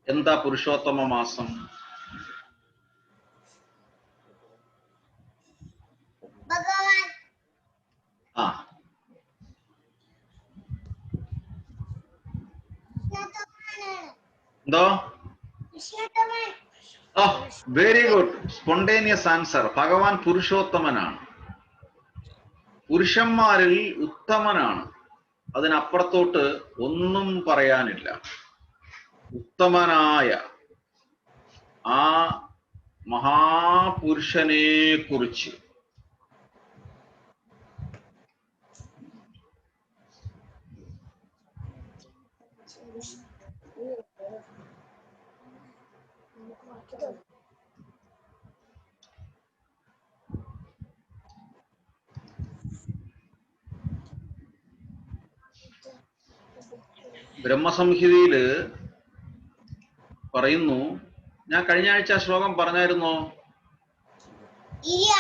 എന്താ പുരുഷോത്തമ മാസം? ആ എന്തോ? Very good, spontaneous answer. ഭഗവാൻ പുരുഷോത്തമനാണ്, പുരുഷന്മാരിൽ ഉത്തമനാണ്. അതിനപ്പുറത്തോട്ട് ഒന്നും പറയാനില്ല. ഉത്തമനായ ആ മഹാപുരുഷനെ കുറിച്ച് ബ്രഹ്മസംഹിതയില് പറയുന്നു. ഞാൻ കഴിഞ്ഞ ആഴ്ച ആ ശ്ലോകം പറഞ്ഞായിരുന്നോ? ഇല്ല.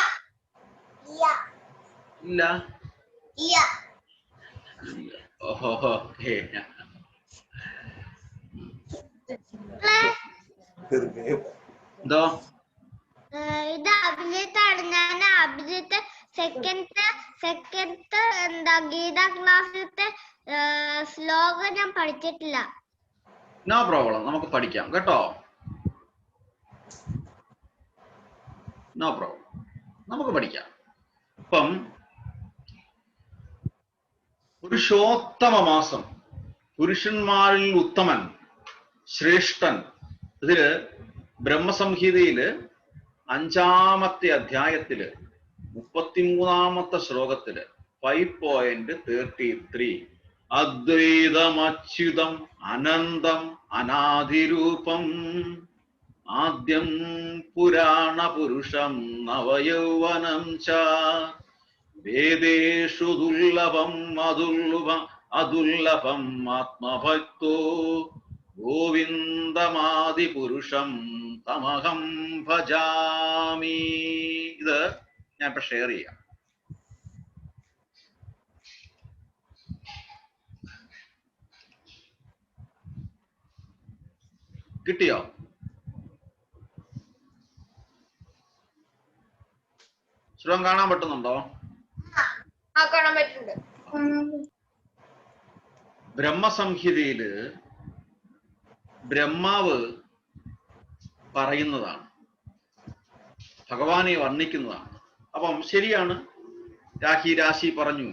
ഓക്കെ. എന്തോ? ഇത് അഭിജിത്താണ്. ഞാൻ അഭിജിത്ത് സെക്കൻഡ് എന്താ ഗീത ക്ലാസ്സിലത്തെ ശ്ലോകം ഞാൻ പഠിച്ചിട്ടില്ല. നോ പ്രോബ്ലം, നമുക്ക് പഠിക്കാം കേട്ടോ. നോ പ്രോബ്ലം, നമുക്ക് പഠിക്കാം. ഇപ്പം പുരുഷോത്തമ മാസം, പുരുഷന്മാരിൽ ഉത്തമൻ, ശ്രേഷ്ഠൻ. ഇതില് ബ്രഹ്മസംഹിതയില് 5-ാമത്തെ അധ്യായത്തില് 33-ാമത്തെ ശ്ലോകത്തില് 5.33 അദ്വൈതമച്യുതം അനന്തം അനാദിരൂപം ആദ്യം പുരാണ പുരുഷം നവയൗവനം ച വേദേഷു ദുർലഭം അതുർലഭം ആത്മഭക്തോ ഗോവിന്ദമാദിപുരുഷം തമഹം ഭജാമി. ഇത് ഞാൻ ഇപ്പൊ ഷെയർ ചെയ്യാം. കിട്ടിയോ? ശ്ലോകം കാണാൻ പറ്റുന്നുണ്ടോ? കാണാൻ പറ്റുന്നുണ്ട്. ബ്രഹ്മസംഹിതയില് ബ്രഹ്മാവ് പറയുന്നതാണ്, ഭഗവാനെ വർണ്ണിക്കുന്നതാണ്. അപ്പം ശരിയാണ്, രാശി പറഞ്ഞു,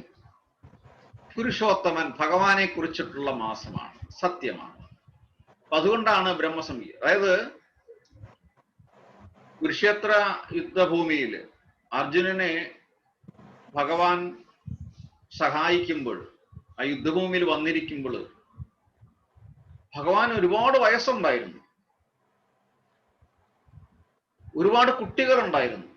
പുരുഷോത്തമൻ ഭഗവാനെ കുറിച്ചിട്ടുള്ള മാസമാണ്, സത്യമാണ്. അപ്പൊ അതുകൊണ്ടാണ് ബ്രഹ്മസംഹിത. അതായത് കുരുക്ഷേത്ര യുദ്ധഭൂമിയിൽ അർജുനനെ ഭഗവാൻ സഹായിക്കുമ്പോൾ, ആ യുദ്ധഭൂമിയിൽ വന്നിരിക്കുമ്പോൾ ഭഗവാൻ ഒരുപാട് വയസ്സുണ്ടായിരുന്നു, ഒരുപാട് കുട്ടികളുണ്ടായിരുന്നു.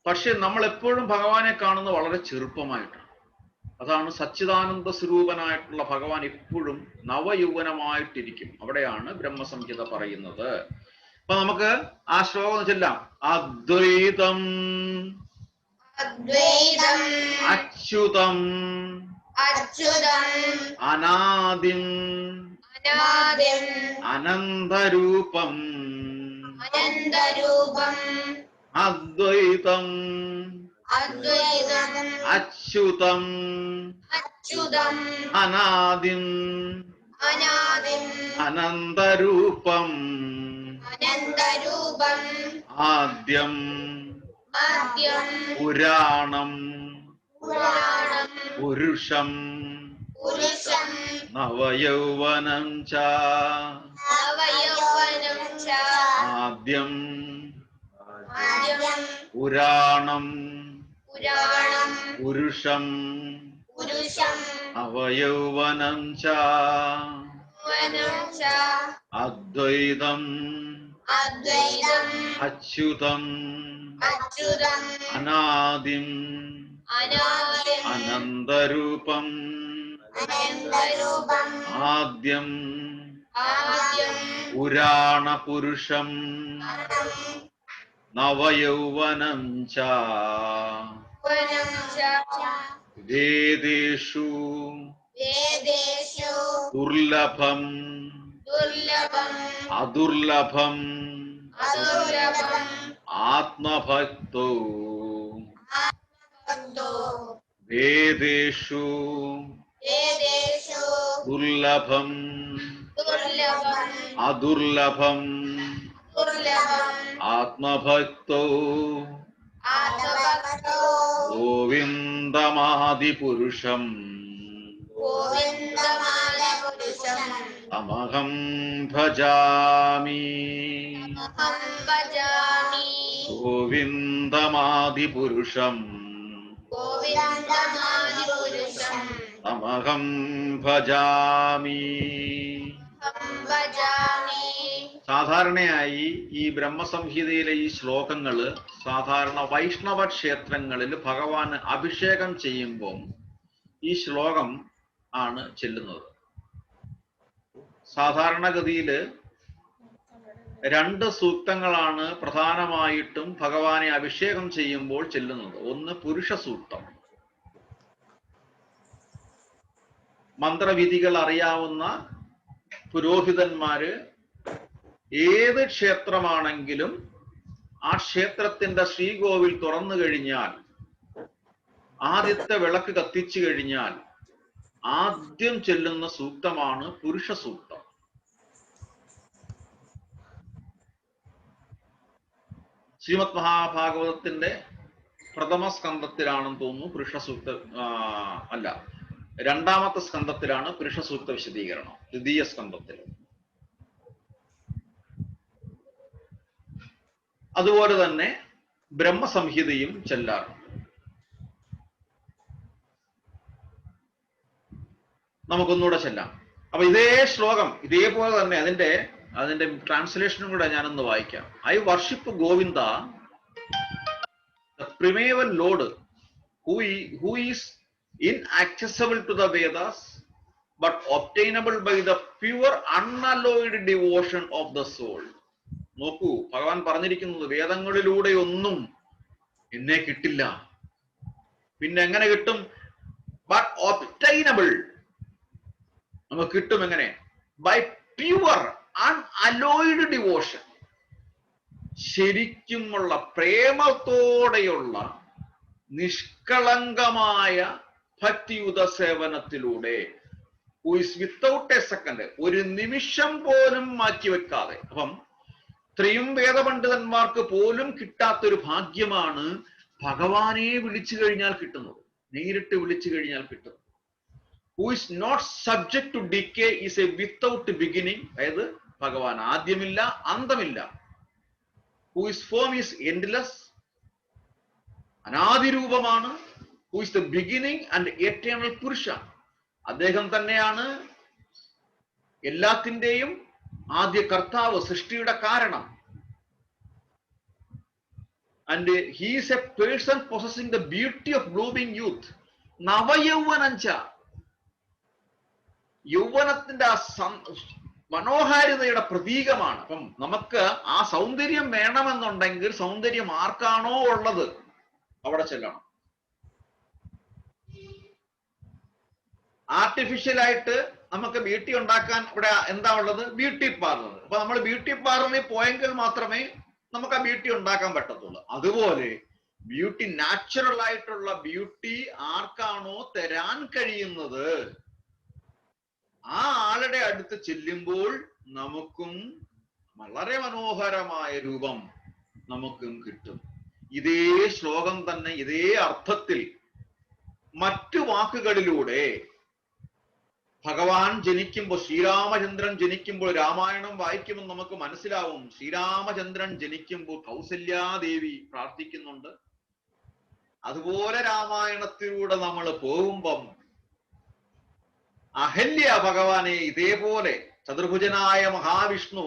പക്ഷെ നമ്മൾ എപ്പോഴും ഭഗവാനെ കാണുന്നത് വളരെ ചെറുപ്പമായിട്ടാണ്. അതാണ് സച്ചിദാനന്ദ സ്വരൂപനായിട്ടുള്ള ഭഗവാൻ എപ്പോഴും നവയൗവനമായിട്ടിരിക്കും. അവിടെയാണ് ബ്രഹ്മസംഹിത പറയുന്നത്. അപ്പൊ നമുക്ക് ആ ശ്ലോകം ചെല്ലാം. അദ്വൈതം അച്യുതം അനാദിം അനന്തരൂപം അദ്വൈതം അച്യുതം അനാദിം അനന്തരൂപം ആദ്യം പുരാണം പുരുഷം നവയൗവനം ച ആദ്യം പുരാണം പുരുഷം നവയൗവനം ച അദ്വൈതം അച്യുതം അനാദിം അനന്തരൂപം ആദ്യം പുരാണ പുരുഷം നവയൗവനം ച വേദേഷു ദുർലഭം അദുർലഭം ആത്മഭക്തോ വേദേഷു ദുർലഭം അദുർലഭം ആത്മഭക്തോ ഗോവിന്ദമാദിപുരുഷം തമഹം ഭജാമി ഗോവിന്ദമാദിപുരുഷം തമഹം ഭജാമി. സാധാരണയായി ഈ ബ്രഹ്മസംഹിതയിലെ ഈ ശ്ലോകങ്ങള് സാധാരണ വൈഷ്ണവ ക്ഷേത്രങ്ങളിൽ ഭഗവാന് അഭിഷേകം ചെയ്യുമ്പോൾ ഈ ശ്ലോകം ആണ് ചെല്ലുന്നത്. സാധാരണഗതിയില് 2 സൂക്തങ്ങളാണ് പ്രധാനമായിട്ടും ഭഗവാനെ അഭിഷേകം ചെയ്യുമ്പോൾ ചെല്ലുന്നത്. ഒന്ന് പുരുഷ സൂക്തം, മന്ത്രവിധികൾ അറിയാവുന്ന പുരോഹിതന്മാര് ഏത് ക്ഷേത്രമാണെങ്കിലും ആ ക്ഷേത്രത്തിന്റെ ശ്രീകോവിൽ തുറന്നു കഴിഞ്ഞാൽ ആദ്യത്തെ വിളക്ക് കത്തിച്ചു കഴിഞ്ഞാൽ ആദ്യം ചെല്ലുന്ന സൂക്തമാണ് പുരുഷ സൂക്തം. ശ്രീമദ് മഹാഭാഗവതത്തിന്റെ പ്രഥമ സ്കന്ധത്തിലാണെന്ന് തോന്നുന്നു പുരുഷ സൂക്ത അല്ല, 2ാമത്തെ സ്കന്ധത്തിലാണ് പുരുഷ സൂക്ത വിശദീകരണം. ദ്വിതീയ സ്കന്ധത്തിൽ. അതുപോലെ തന്നെ ബ്രഹ്മസംഹിതയും ചെല്ലാറുണ്ട്. നമുക്കൊന്നുകൂടെ ചെല്ലാം. അപ്പൊ ഇതേ ശ്ലോകം ഇതേപോലെ തന്നെ അതിന്റെ ട്രാൻസ്ലേഷനും കൂടെ ഞാനൊന്ന് വായിക്കാം. I worship Govinda, the primeval lord, who is inaccessible to the Vedas but obtainable by the pure unalloyed devotion of the soul. നോക്കൂ, ഭഗവാൻ പറഞ്ഞിരിക്കുന്നത് വേദങ്ങളിലൂടെ ഒന്നും എന്നെ കിട്ടില്ല. പിന്നെ എങ്ങനെ കിട്ടും? ബട്ട് obtainable, നമുക്ക് കിട്ടും എങ്ങനെ? ബൈ പ്യുവർ അൺഅലോയ്ഡ് ഡിവോഷൻ, ശരിക്കുമുള്ള പ്രേമത്തോടെയുള്ള നിഷ്കളങ്കമായ ഭക്തിയുത സേവനത്തിലൂടെ. Who is without a second, ഒരു നിമിഷം പോലും മാറ്റിവെക്കാതെ. അപ്പം ഇത്രയും വേദപണ്ഡിതന്മാർക്ക് പോലും കിട്ടാത്തൊരു ഭാഗ്യമാണ് ഭഗവാനെ വിളിച്ചു കഴിഞ്ഞാൽ കിട്ടുന്നത്, നേരിട്ട് വിളിച്ചു കഴിഞ്ഞാൽ കിട്ടുന്നത്. Who is not subject to decay is a without beginning, അതായത് ഭഗവാൻ ആദ്യമില്ല അന്തമില്ല. Who is form is endless, അനാദിരൂപമാണ്. Who is the beginning and eternal പുരുഷ, അദ്ദേഹം തന്നെയാണ് എല്ലാത്തിൻ്റെയും ആദ്യ കർത്താവ്, സൃഷ്ടിയുടെ കാരണം. And he is a person possessing the beauty of blooming youth. നവയൗവനഞ്ച, യൗവനത്തിന്റെ ആ മനോഹാരിതയുടെ പ്രതീകമാണ്. അപ്പം നമുക്ക് ആ സൗന്ദര്യം വേണമെന്നുണ്ടെങ്കിൽ സൗന്ദര്യം ആർക്കാണോ ഉള്ളത് അവിടെ ചെല്ലണം. ആർട്ടിഫിഷ്യലായിട്ട് നമുക്ക് ബ്യൂട്ടി ഉണ്ടാക്കാൻ ഇവിടെ എന്താ ഉള്ളത്? Beauty parlour. അപ്പൊ നമ്മൾ ബ്യൂട്ടി പാർലറിൽ പോയെങ്കിൽ മാത്രമേ നമുക്ക് ആ ബ്യൂട്ടി ഉണ്ടാക്കാൻ പറ്റത്തുള്ളൂ. അതുപോലെ ബ്യൂട്ടി, നാച്ചുറൽ ആയിട്ടുള്ള ബ്യൂട്ടി ആർക്കാണോ തരാൻ കഴിയുന്നത് ആ ആളുടെ അടുത്ത് ചെല്ലുമ്പോൾ നമുക്കും വളരെ മനോഹരമായ രൂപം നമുക്കും കിട്ടും. ഇതേ ശ്ലോകം തന്നെ ഇതേ അർത്ഥത്തിൽ മറ്റു വാക്കുകളിലൂടെ ഭഗവാൻ ജനിക്കുമ്പോൾ, ശ്രീരാമചന്ദ്രൻ ജനിക്കുമ്പോൾ, രാമായണം വായിക്കുമ്പോൾ നമുക്ക് മനസ്സിലാവും. ശ്രീരാമചന്ദ്രൻ ജനിക്കുമ്പോൾ കൗസല്യാദേവി പ്രാർത്ഥിക്കുന്നുണ്ട്. അതുപോലെ രാമായണത്തിലൂടെ നമ്മൾ പോകുമ്പം അഹല്യ ഭഗവാനെ ഇതേപോലെ ചതുർഭുജനായ മഹാവിഷ്ണു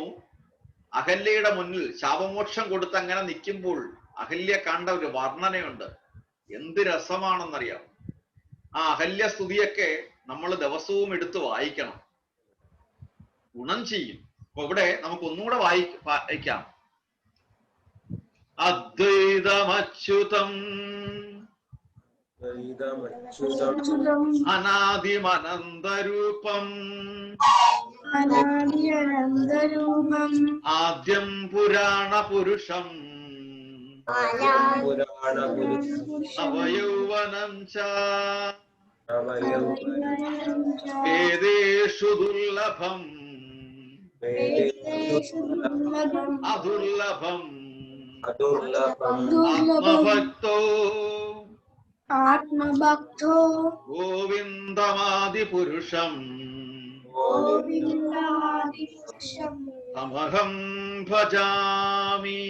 അഹല്യയുടെ മുന്നിൽ ശാപമോക്ഷം കൊടുത്ത് അങ്ങനെ നിൽക്കുമ്പോൾ അഹല്യ കണ്ട ഒരു വർണ്ണനയുണ്ട്. എന്ത് രസമാണെന്നറിയാം. ആ അഹല്യ സ്തുതിയൊക്കെ നമ്മൾ ദിവസവും എടുത്ത് വായിക്കണം, ഗുണം ചെയ്യും. അപ്പൊ ഇവിടെ നമുക്ക് ഒന്നുകൂടെ വായിക്കാം. അദ്വൈതമച്യുതം അനാദിമനന്തരൂപം അനാദിയനന്തരൂപം ആദ്യം പുരാണ പുരുഷം നവയൗവനം ച വേദേഷു ദുർലഭം അദുർലഭം ആത്മഭക്തോ ആത്മഭക്തോ ഗോവിന്ദമാദിപുരുഷം തമഹം ഭജാമി.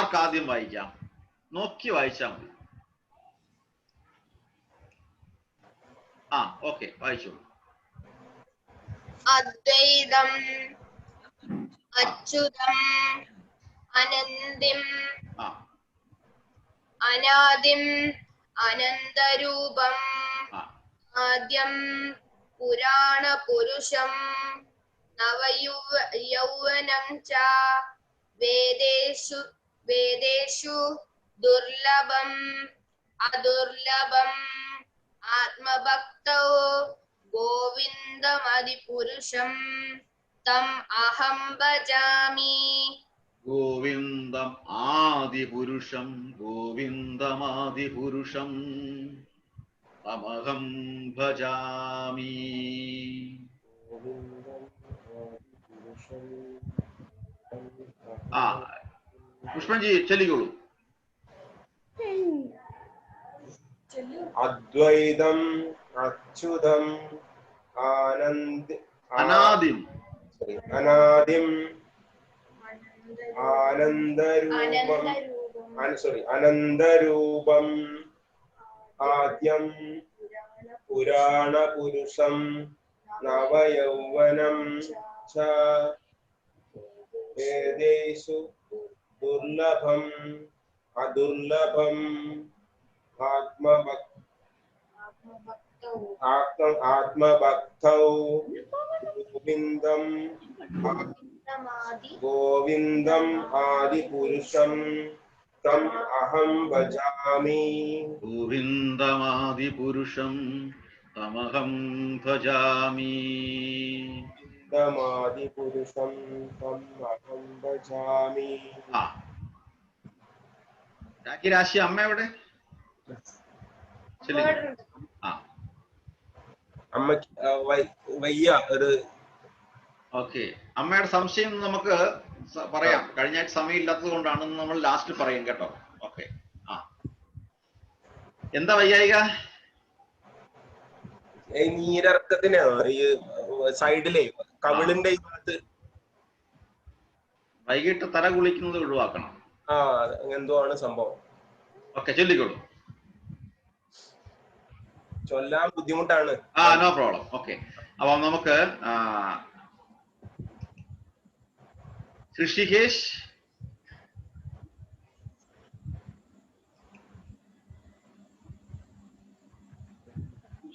ആർക്കാദ്യം വായിക്കാം? നോക്കി വായിച്ചാൽ മതി. ഓക്കെ, വായിച്ചോളൂ. അദ്വൈതം അച്യുതം അനന്തിം അനാദിം അനന്തരൂപം ആദ്യം പുരാണ പുരുഷം നവയൗവനം ച വേദേഷു ദുർലഭം അദുർലഭം ആത്മഭക്തോ ഗോവിന്ദമതിപുരുഷം തം അഹം ഭജാമി. ഗോവിന്ദം ആദിപുരുഷം ഗോവിന്ദമാദിപുരുഷം തമഹം ഭജാമി. പുഷ്പൻജി ചൊല്ലിക്കോളൂ. അദ്വൈതം അച്യുതം അനാദിം അനാദിം അനന്തരൂപം ആദ്യം പുരാണ പുരുഷം നവയൗവനം ച വേദേഷു ദുർലഭം അദുർലഭം ആത്മഭക്തൗ ഗോവിന്ദം ആദിപുരുഷം തം അഹം ഭജാമി. ഗോവിന്ദമാദിപുരുഷം തമഹം ഭജാമി. ഗോവിന്ദമാദിപുരുഷം തം അഹം ഭജാമി. രാശി അമ്മ എവിടെ? അമ്മക്ക് വയ്യ ഒരു. ഓക്കെ, അമ്മയുടെ സംശയം നമുക്ക് പറയാം. കഴിഞ്ഞ ആഴ്ച സമയം ഇല്ലാത്തത് കൊണ്ടാണ് നമ്മൾ ലാസ്റ്റ് പറയും കേട്ടോ. ഓക്കെ, എന്താ വയ്യായിക? നീരിറക്കത്തിനാണ് ഈ സൈഡിലെ കവിളിന്റെ ഈ ഭാഗത്ത്. വൈകിട്ട് തല കുളിക്കുന്നത് ഒഴിവാക്കണം. എന്തോ ആണ് സംഭവം. ഓക്കെ, ചൊല്ലിക്കോളൂ. ചൊല്ലാൻ ബുദ്ധിമുട്ടാണ്. No problem. ഓക്കെ, അപ്പൊ നമുക്ക് ഋഷികേശ്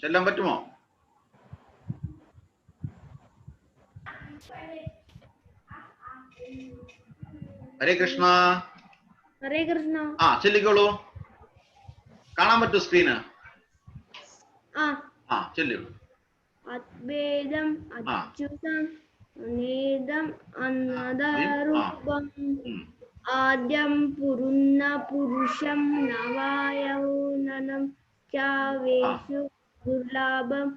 ചെല്ലാൻ പറ്റുമോ? ഹരേ കൃഷ്ണ. ഹരേ കൃഷ്ണ. ചെല്ലിക്കോളൂ. കാണാൻ പറ്റൂ സ്ക്രീന്? ചെല്ലിക്കോളൂ. അദ്വൈതം അച്യുതം അനേദം അനന്തരൂപം ആദ്യം പുരുഷം നവയൗവനം ച വേഷു ദുർലഭം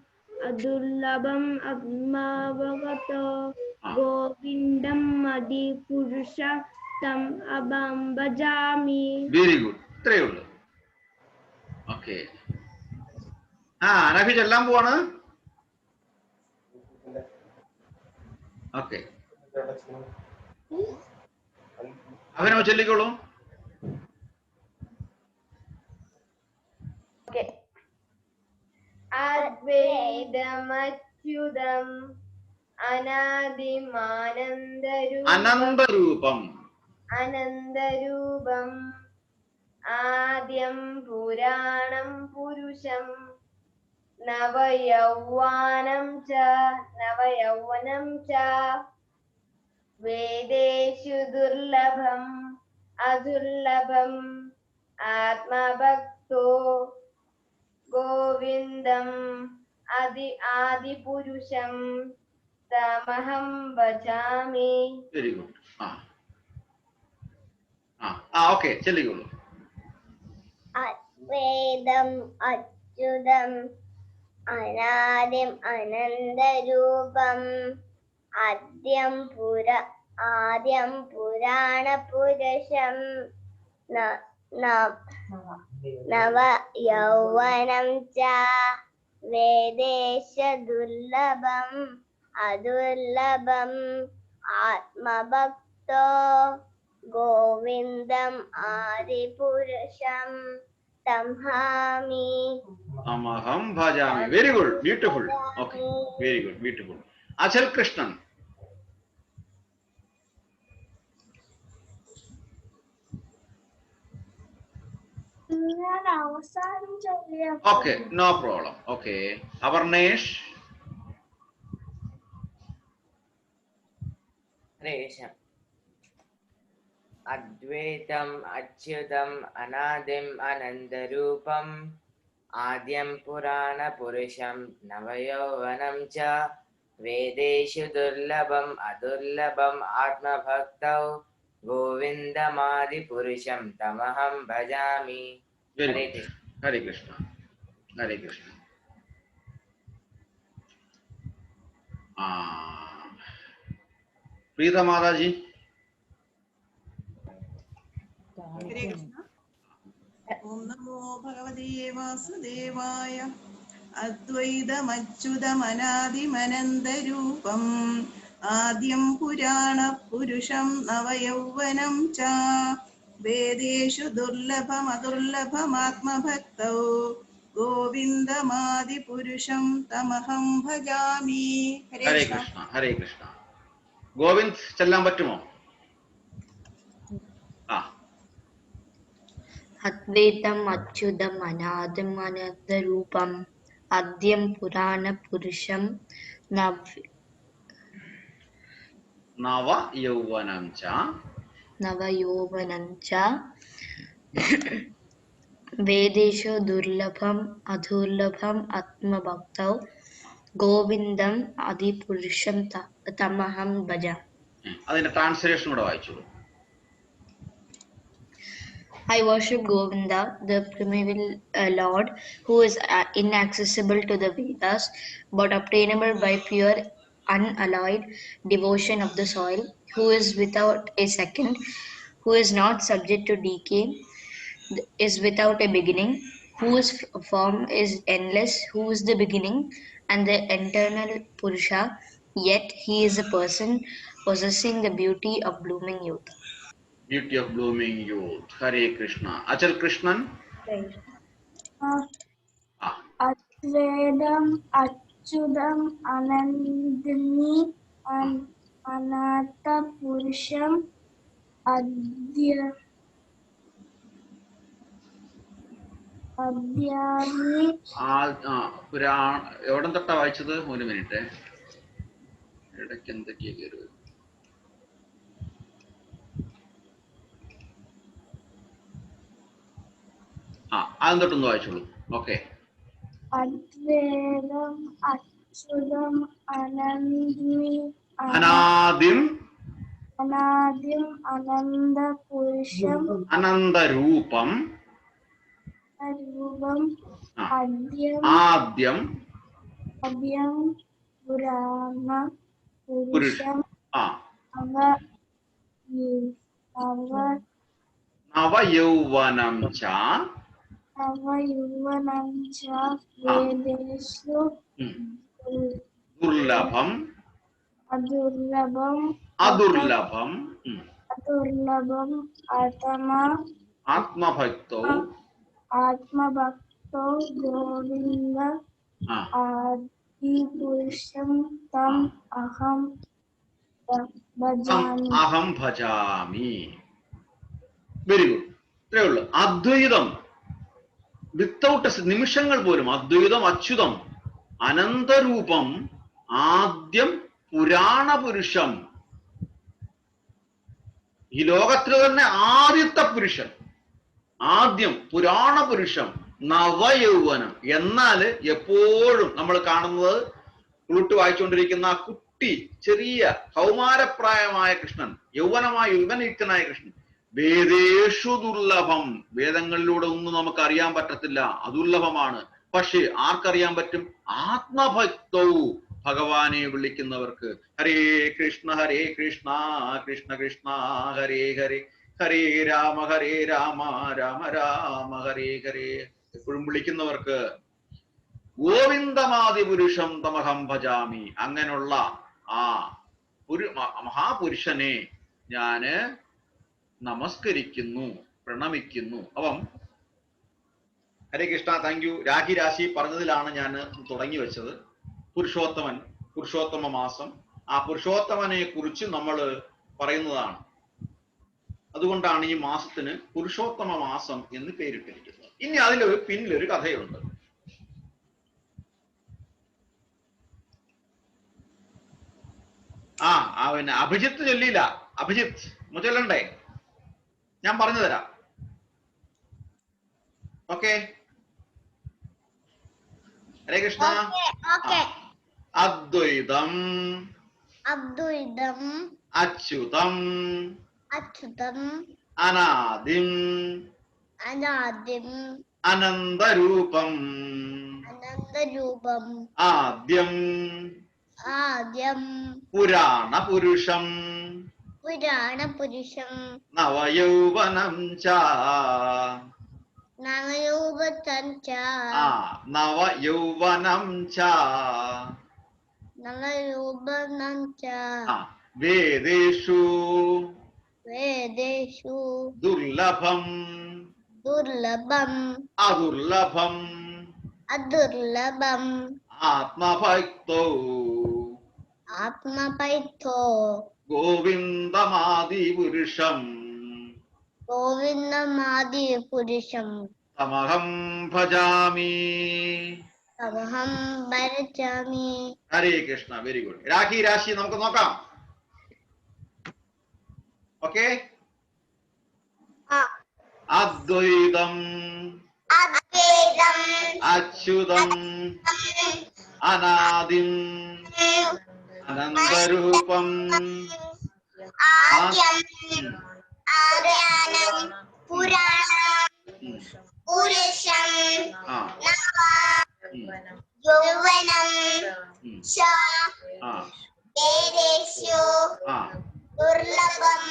അദുർലഭം ആത്മഭക്തോ ഗോവിന്ദം ആദിപുരുഷം തം അഹം ഭജാമി. വെരി ഗുഡ്, ഇത്രയേ ഉള്ളൂ. ഓക്കെ, നഫി ചെല്ലാൻ പോവാണ്. ഓക്കെ, അവനോ ചൊല്ലിക്കോളൂ. അദ്വൈതമച്യുതം അനന്തരൂപം ആദ്യം പുരാണം പുരുഷം നവയൗവനം ച വേദേഷു ദുർലഭം അദുർലഭം ആത്മഭക്തോ ഗോവിന്ദം ആദിപുരുഷം തമഹം ഭജാമി. Very good. ഓക്കെ, ചെല്ലിക്കോളൂ. അദ്വൈതം അച്യുതം അനാദിം അനന്തരൂപം ആദ്യം പുരാണ പുരുഷം നവ യൗവനം ച വേദേശ ദുർലഭം അദുർലഭം ആത്മഭക്തോ ഗോവിന്ദം ആദിപുരുഷം തമഹം ഭജാമി. Very good, beautiful. Okay, very good, beautiful. Achal Krishnan. ഞാൻ അവസാനം ചൊല്ലിയ okay, no problem. Okay, Avarnesh. അദ്വൈതം അച്യുതം അനാദിം അനന്തരൂപം ആദ്യം പുരാണ പുരുഷം നവയൗവനം ച വേദേഷു ദുർലഭം അദുർലഭം ആത്മഭക്തൗ ഗോവിന്ദമാദി പുരുഷം തമഹം ഭജാമി. ഹരേ കൃഷ്ണ, ഹരേ കൃഷ്ണ. പ്രീത മാതാജി. ഓം നമോ ഭഗവതേ വാസുദേവായ. അദ്വൈതമച്യുതമനാദിമനന്തരൂപം ആദ്യം പുരാണ പുരുഷം നവയൗവനം ച വേദേഷു ദുർലഭം അദുർലഭമാത്മഭക്തൗ ഗോവിന്ദമാദിപുരുഷം തമഹം ഭജാമി. ഹരേ കൃഷ്ണ, ഹരേ കൃഷ്ണ. ഗോവിന്ദ് ചെല്ലാൻ പറ്റുമോ? അദ്വൈതം അച്യുതം അനാദിം അനന്തരൂപം ആദ്യം പുരാണ പുരുഷം നവയൗവനം ച വേദേഷു ദുർലഭം അദുർലഭം ആത്മഭക്തൗ ഗോവിന്ദം ആദിപുരുഷം തമഹം ഭജാമി. അതിന്റെ ട്രാൻസ്ലേഷൻ കൂടെ വായിച്ചോളൂ. I worship Govinda, the primeval Lord, who is inaccessible to the Vedas, but obtainable by pure, unalloyed devotion of the soil, who is without a second, who is not subject to decay, is without a beginning, whose form is endless, who is the beginning and the eternal Purusha, yet he is a person possessing the beauty of blooming youth. Beauty of blooming youth. Hare Krishna. Achal Krishnan. അദ്വൈതം അച്യുതം അനന്തനി അനാഥ പുരുഷം അദ്യാമി. എവിടെ തൊട്ടാ വായിച്ചത്? ഒരു minute, ഇടയ്ക്ക് എന്തൊക്കെയാ കയറുക. ആദ്യം തൊട്ടൊന്ന് വായിച്ചോളൂ. ഓക്കെ. അദ്വൈതം അച്യുതം അനാദിം അനന്ത പുരുഷം അനന്തരൂപം ആദ്യം പുരാണ പുരുഷം നവയൗവനം ച വേദേഷു ദുർലഭം അദുർലഭം ആത്മഭക്തോ ഗോവിന്ദ ആദിപുരുഷം തം അഹം ഭജാമി. Very good. ഇത്രേ ഉള്ളൂ. അദ്വൈതം വിത്തൗട്ട് നിമിഷങ്ങൾ പോലും. അദ്വൈതം അച്യുതം അനന്തരൂപം ആദ്യം പുരാണ പുരുഷം. ഈ ലോകത്തിലെ തന്നെ ആദ്യത്തെ പുരുഷൻ. ആദ്യം പുരാണ പുരുഷം നവയൗവനം. എന്നാൽ എപ്പോഴും നമ്മൾ കാണുന്നത് ഫ്ലൂട്ട് വായിച്ചുകൊണ്ടിരിക്കുന്ന ആ കുട്ടി, ചെറിയ കൗമാരപ്രായമായ കൃഷ്ണൻ, യൗവനയുക്തനായ കൃഷ്ണൻ. വേദേഷു ദുർലഭം, വേദങ്ങളിലൂടെ ഒന്നും നമുക്ക് അറിയാൻ പറ്റത്തില്ല, അതുർലഭമാണ്. പക്ഷേ ആർക്കറിയാൻ പറ്റും? ആത്മഭക്തവും, ഭഗവാനെ വിളിക്കുന്നവർക്ക്. ഹരേ കൃഷ്ണ കൃഷ്ണ കൃഷ്ണ ഹരേ ഹരേ, ഹരേ രാമ രാമ രാമ ഹരേ ഹരേ എപ്പോഴും വിളിക്കുന്നവർക്ക്. ഗോവിന്ദമാദി പുരുഷം തമഹം ഭജാമി, അങ്ങനെയുള്ള ആ മഹാപുരുഷനെ ഞാന് നമസ്കരിക്കുന്നു, പ്രണമിക്കുന്നു. അപ്പം ഹരേ കൃഷ്ണ, താങ്ക് യു. രാശി പറഞ്ഞതിലാണ് ഞാൻ തുടങ്ങി വെച്ചത്. പുരുഷോത്തമൻ, പുരുഷോത്തമ മാസം, ആ പുരുഷോത്തമനെ കുറിച്ച് നമ്മൾ പറയുന്നതാണ്. അതുകൊണ്ടാണ് ഈ മാസത്തിന് പുരുഷോത്തമ മാസം എന്ന് പേരിട്ടിരിക്കുന്നത്. ഇനി അതിലൊരു പിന്നിലൊരു കഥയുണ്ട്. പിന്നെ അഭിജിത്ത് ചൊല്ലിയില്ല. അഭിജിത്ത് ചൊല്ലണ്ടേ? ഞാൻ പറഞ്ഞു തരാം. ഓക്കെ, ഹരേ കൃഷ്ണ. അദ്വൈതം അദ്വൈതം അച്യുതം അച്യുതം അനാദിം അനാദിം അനന്തരൂപം അനന്തരൂപം ആദ്യം ആദ്യം പുരാണപുരുഷം പുരാണപുരുഷം നവയൗവനം ച നവയൗവനം ച നവയൗവനം ച നവയൗവനം ച വേദേഷു വേദേഷു ദുർലഭം ദുർലഭം അതുർലഭം അതുർലഭം ആത്മഭക്തോ ആത്മഭക്തോ ഗോവിന്ദമാദിപുരുഷം ഗോവിന്ദമാദിപുരുഷം തമഹം ഭജാമി തമഹം ഭജാമി. ഹരേ കൃഷ്ണ. Very good. രാശി നമുക്ക് നോക്കാം. ഓക്കെ. അദ്വൈതം അദ്വൈതം അച്യുതം അനാദിം അനന്തരൂപം ആദ്യം ആദ്യാനം പുരാണം പുരുഷം നവ യൗവനം ച വേദേഷു ദുർലഭം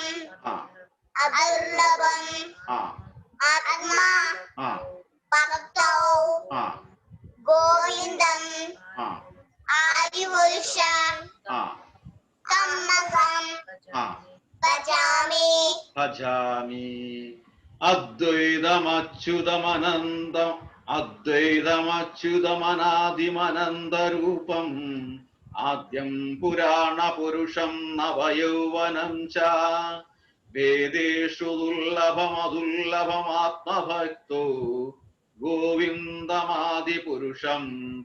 അതുർലഭം ആത്മാ ഭക്തോ ഗോവിന്ദം ആദിപുരുഷം തമഹം ഭജാമി ഭജാമി. അദ്വൈതമച്യുതമനന്തം അദ്വൈതമച്യുതമനാദിമനന്തരൂപം ആദ്യം പുരാണപുരുഷം നവയൗവനം ച വേദേഷു ദുർലഭമതുർലഭമാത്മഭക്തോ ഗോവിന്ദമാദിപുരുഷം